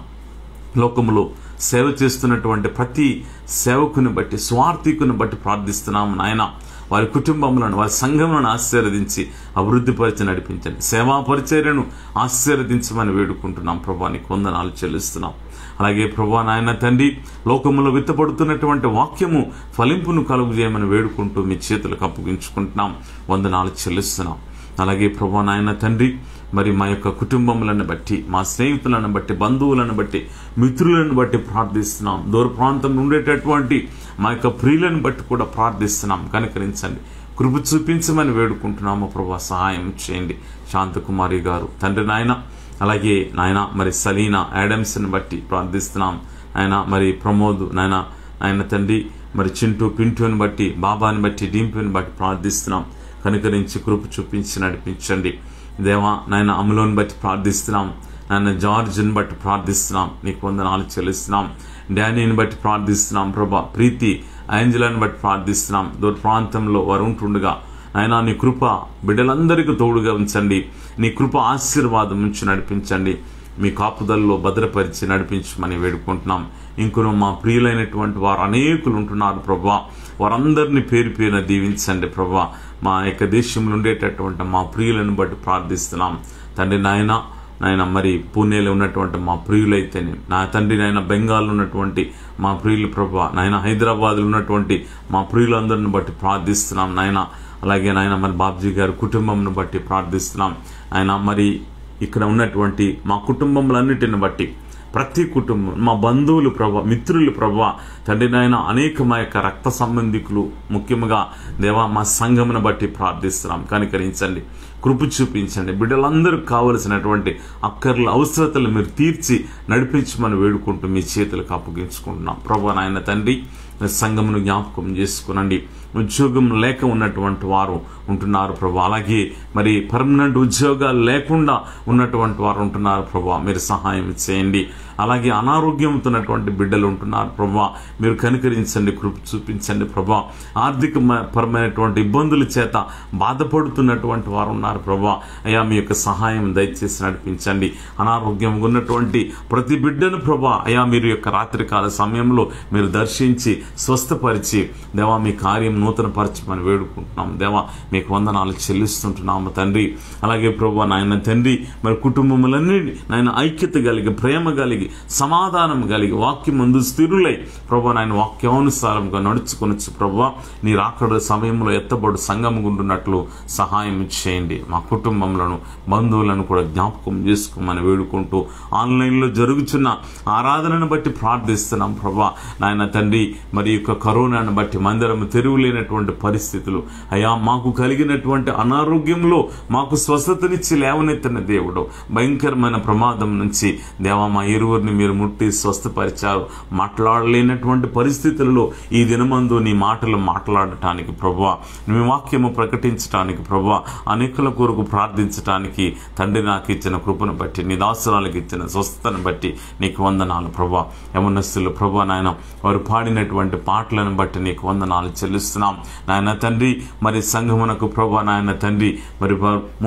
లోకములో సేవ చేస్తున్నటువంటి ప్రతి సేవకుని బట్టి, స్వార్థికుని బట్టి ప్రార్థిస్తున్నాము నాయన. వారి కుటుంబములను, వారి సంఘములను ఆశీర్వదించి అభివృద్ధిపరిచి నడిపించండి. సేవా పరిచర్యను ఆశీర్వదించమని వేడుకుంటున్నాం ప్రభా. నీకు వందనాలు చెల్లిస్తున్నాం. అలాగే ప్రభా నాయన తండ్రి, లోకములో విత్తపడుతున్నటువంటి వాక్యము ఫలింపును కలుగు చేయమని వేడుకుంటూ మీ చేతులకు అప్పగించుకుంటున్నాం. వందనాలు చెల్లిస్తున్నాం. అలాగే ప్రభా నాయన తండ్రి, మరి మా యొక్క కుటుంబములను బట్టి, మా స్నేహితులను బట్టి, బంధువులను బట్టి, మిత్రులను బట్టి ప్రార్థిస్తున్నాం. దూర ప్రాంతంలో ఉండేటటువంటి మా యొక్క ప్రియులను బట్టి కూడా ప్రార్థిస్తున్నాం. కనికరించండి, కృప చూపించమని వేడుకుంటున్నాము ప్రభా. సహాయం చేయండి. శాంతకుమారి గారు తండ్రి నాయన, అలాగే నాయన మరి సలీనా యాడమ్స్ని బట్టి ప్రార్థిస్తున్నాం. ఆయన మరి ప్రమోద్ నాయన తండ్రి, మరి చింటూ పింటూని బట్టి, బాబాని బట్టి, డింపుని బట్టి ప్రార్థిస్తున్నాం. కనికరించి కృప చూపించి నడిపించండి దేవా. నాయన అమలోని బట్టి ప్రార్థిస్తున్నాం. నాయన జార్జ్ని బట్టి ప్రార్థిస్తున్నాం. నీకు వందనాలు చెల్లిస్తున్నాం. డానీని బట్టి ప్రార్థిస్తున్నాం ప్రభా. ప్రీతి ఏంజలను బట్టి ప్రార్థిస్తున్నాం. దూర ప్రాంతంలో వారు ఉంటుండగా నాయన నీ కృప బిడ్డలందరికీ తోడుగా ఉంచండి. నీ కృప ఆశీర్వాదం నుంచి నడిపించండి. మీ కాపుదల్లో భద్రపరిచి నడిపించమని వేడుకుంటున్నాం. ఇంకొను మా ప్రియులైనటువంటి వారు అనేకులు ఉంటున్నారు ప్రభా. వారందరినీ పేరు పేరున దీవించండి ప్రభా. మా యొక్క దేశంలో ఉండేటటువంటి మా ప్రియులను బట్టి ప్రార్థిస్తున్నాం తండ్రి. నాయన మరి పూణేలో ఉన్నటువంటి మా ప్రియులైతేనే, నా తండ్రి నాయన బెంగాల్లో ఉన్నటువంటి మా ప్రియులు ప్రభా, నాయన హైదరాబాద్లో ఉన్నటువంటి మా ప్రియులందరిని బట్టి ప్రార్థిస్తున్నాం నాయన. అలాగే నాయన మరి బాబ్జీ గారి కుటుంబంను బట్టి ప్రార్థిస్తున్నాం ఆయన. మరి ఇక్కడ ఉన్నటువంటి మా కుటుంబములన్నిటిని బట్టి, ప్రతి కుటుంబం, మా బంధువులు ప్రభా, మిత్రులు ప్రభా తండ్రి నాయన, అనేక మా యొక్క రక్త సంబంధికులు, ముఖ్యంగా దేవా మా సంఘమును బట్టి ప్రార్థిస్తున్నాం. కనికరించండి, కృప చూపించండి. బిడ్డలందరికీ కావలసినటువంటి అక్కర్ల అవసరతలు మీరు తీర్చి నడిపించమని వేడుకుంటూ మీ చేతులకు అప్పగించుకుంటున్నాం ప్రభా. నాయన తండ్రి, సంఘమును జ్ఞాపకం చేసుకునండి. ఉద్యోగం లేక ఉన్నటువంటి వారు ఉంటున్నారు ప్రభా. అలాగే మరి పర్మనెంట్ ఉద్యోగాలు లేకుండా ఉన్నటువంటి వారు ఉంటున్నారు ప్రభా. మీరు సహాయం చేయండి. అలాగే అనారోగ్యంతో ఉన్నటువంటి బిడ్డలు ఉంటున్నారు ప్రభా. మీరు కనికరించండి, కృప చూపించండి ప్రభా. ఆర్థిక పరమైనటువంటి ఇబ్బందుల చేత బాధపడుతున్నటువంటి వారు ఉన్నారు ప్రభా. అయ్యా మీ యొక్క సహాయం దయచేసి నడిపించండి. అనారోగ్యంగా ఉన్నటువంటి ప్రతి బిడ్డను ప్రభా అయ్యా మీరు యొక్క రాత్రికాల సమయంలో మీరు దర్శించి స్వస్థపరిచి దేవా మీ కార్యం నూతనపరచమని వేడుకుంటున్నాం దేవా. మీకు వందనాలు చెల్లిస్తుంటున్నాము తండ్రి. అలాగే ప్రభా నాయన తండ్రి, మరి కుటుంబములన్నీ నాయన ఐక్యత కలిగి, ప్రేమ కలిగి, సమాధానం కలిగి, వాక్యం ముందు స్థిరులై ప్రభా నాయన వాక్యానుసారంగా నడుచుకొనొచ్చు ప్రభా. నీ రాకడ సమయంలో ఎత్తబడు సంఘం గుంటున్నట్లు సహాయం చేయండి. మా కుటుంబంలో బంధువులను కూడా జ్ఞాపకం చేసుకోమని వేడుకుంటూ ఆన్లైన్లో జరుగుతున్న ఆరాధనను బట్టి ప్రార్థిస్తున్నాం ప్రభా నాయన తండ్రి. మరి యొక్క కరోనాను బట్టి మందిరం తెరువులేనటువంటి పరిస్థితులు అయ్యా, మాకు కలిగినటువంటి అనారోగ్యంలో మాకు స్వస్థతనిచ్చి లేవనెత్తిన దేవుడు, భయంకరమైన ప్రమాదం నుంచి దేవా మా ఇరువురిని మీరు ముట్టి స్వస్థపరిచారు. మాట్లాడలేనటువంటి పరిస్థితులలో ఈ దినమందు నీ మాటలు మాట్లాడటానికి ప్రభువా, నీ వాక్యము ప్రకటించడానికి ప్రభువా, అనేకుల కొరకు ప్రార్థించడానికి తండ్రి నాకు ఇచ్చిన కృపను బట్టి, నీ దాసురాలకు ఇచ్చిన స్వస్థతను బట్టి నీకు వందనాలు ప్రభువా. యమునస్తులు ప్రభువా నాయన వారు పాడినటువంటి పాటలను బట్టి నీకు వందనాలు చెల్లిస్తున్నాం నాయన తండ్రి. మరి సంఘమునకు ప్రభువా నాయన తండ్రి మరి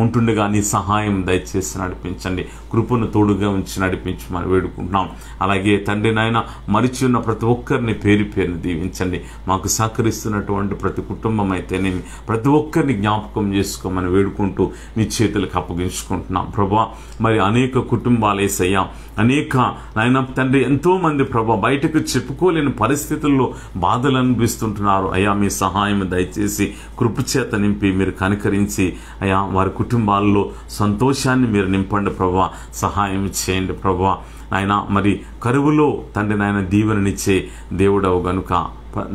ఉంటుండగా నీ సహాయం దయచేసి నడిపించండి, కృపను తోడుగా ఉంచి నడిపించమని వేడుకుంటున్నాం. అలాగే తండ్రి నాయన మరిచి ఉన్న ప్రతి ఒక్కరిని పేరు పేరుని దీవించండి. మాకు సహకరిస్తున్నటువంటి ప్రతి కుటుంబం అయితేనేమి ప్రతి ఒక్కరిని జ్ఞాపకం చేసుకోమని వేడుకుంటూ నీ చేతులకు అప్పగించుకుంటున్నాం ప్రభువా. మరి అనేక కుటుంబాలు వేసయ్యా, అనేక నాయన తండ్రి ఎంతో మంది ప్రభా బయటకు చెప్పుకోలేని పరిస్థితుల్లో బాధలు అనిపిస్తుంటున్నారు అయ్యా. మీ సహాయం దయచేసి కృపచేత నింపి మీరు కనికరించి అయ్యా వారి కుటుంబాల్లో సంతోషాన్ని మీరు నింపండి ప్రభా. సహాయం చేయండి ప్రభా నాయన. మరి కరువులో తండ్రి నాయన దీవెననిచ్చే దేవుడవు గనుక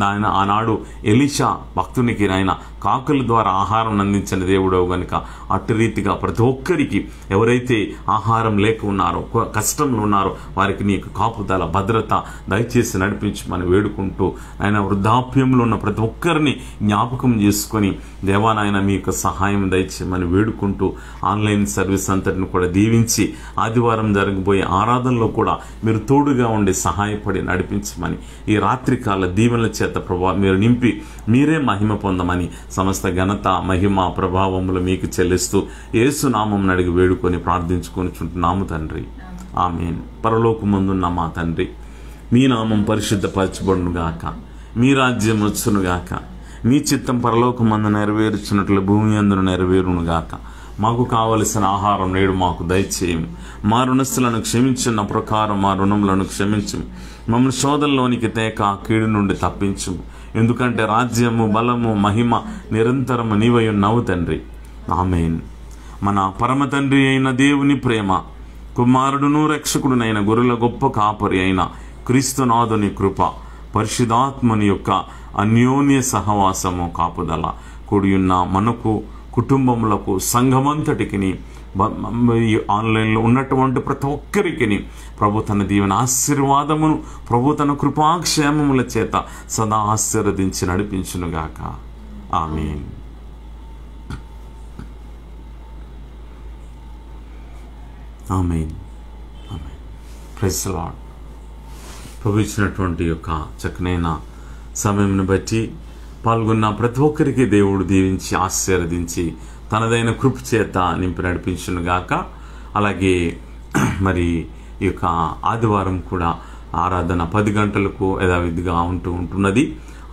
నాయన ఆనాడు ఎలీషా భక్తునికి నాయన కాకుల ద్వారా ఆహారం అందించిన దేవుడవు గనుక అటు రీతిగా ప్రతి ఒక్కరికి ఎవరైతే ఆహారం లేక ఉన్నారో, కష్టంలో ఉన్నారో వారికి నీ కాపుదల భద్రత దయచేసి నడిపించమని వేడుకుంటూ ఆయన వృద్ధాప్యంలో ఉన్న ప్రతి ఒక్కరిని జ్ఞాపకం చేసుకొని దేవానాయన మీ యొక్క సహాయం దయచేయమని వేడుకుంటూ ఆన్లైన్ సర్వీస్ అంతటిని కూడా దీవించి ఆదివారం జరగబోయే ఆరాధనలో కూడా మీరు తోడుగా ఉండి సహాయపడి నడిపించమని ఈ రాత్రికాల దీవెనల చేత ప్రభావ మీరు నింపి మీరే మహిమ పొందమని సమస్త ఘనత మహిమ ప్రభావములు మీకు చెల్లిస్తూ యేసు నామమున అడిగి వేడుకొని ప్రార్థించుకొనిచుంటున్నాము తండ్రి. ఆమేన్. పరలోకమందున్న మా తండ్రి, మీ నామం పరిశుద్ధపరచబడునుగాక, మీ రాజ్యం వచ్చునుగాక, మీ చిత్తం పరలోకమందు నెరవేర్చున్నట్లు భూమి అందును నెరవేరునుగాక. మాకు కావలసిన ఆహారం నేడు మాకు దయచేయము. మా రుణస్థులను క్షమించిన ప్రకారం మా రుణములను క్షమించము. మమ్మల్ని శోధనలోనికి తేక కీడు నుండి తప్పించము. ఎందుకంటే రాజ్యము, బలము, మహిమ నిరంతరము నీవై ఉన్నావు తండ్రి. ఆమేన్. మన పరమ తండ్రి అయిన దేవుని ప్రేమ, కుమారుడును రక్షకుడునైన గొర్రెల గొప్ప కాపరి అయిన క్రీస్తునాథుని కృప, పరిశుద్ధాత్మని యొక్క అన్యోన్య సహవాసము, కాపుదల కూడియున్న మనకు, కుటుంబములకు, సంఘమంతటికి, ఆన్లైన్లో ఉన్నటువంటి ప్రతి ఒక్కరికి ప్రభు తన దీవెన ఆశీర్వాదమును, ప్రభు తన కృపాక్షేమముల చేత సదా ఆశీర్వదించి నడిపించునుగాక. ఆమేన్. ఆమేన్. ఆమేన్. Praise the Lord. ప్రభు ఇచ్చినటువంటి యొక్క చక్కనైన సమయంను బట్టి పాల్గొన్న ప్రతి ఒక్కరికి దేవుడు దీవించి ఆశీర్వదించి తనదైన కృప చేత నింపి నడిపించునుగాక. అలాగే మరి ఈ యొక్క ఆదివారం కూడా ఆరాధన 10 గంటలకు యథావిధిగా ఉంటున్నది.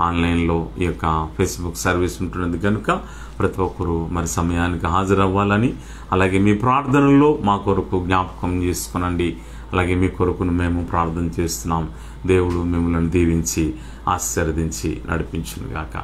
ఆన్లైన్లో ఈ యొక్క ఫేస్బుక్ సర్వీస్ ఉంటున్నది కనుక ప్రతి ఒక్కరూ మరి సమయానికి హాజరవ్వాలని, అలాగే మీ ప్రార్థనల్లో మా కొరకు జ్ఞాపకం చేసుకునండి. అలాగే మీ కొరకును మేము ప్రార్థన చేస్తున్నాం. దేవుడు మిమ్మల్ని దీవించి ఆశీర్వదించి నడిపించునుగాక.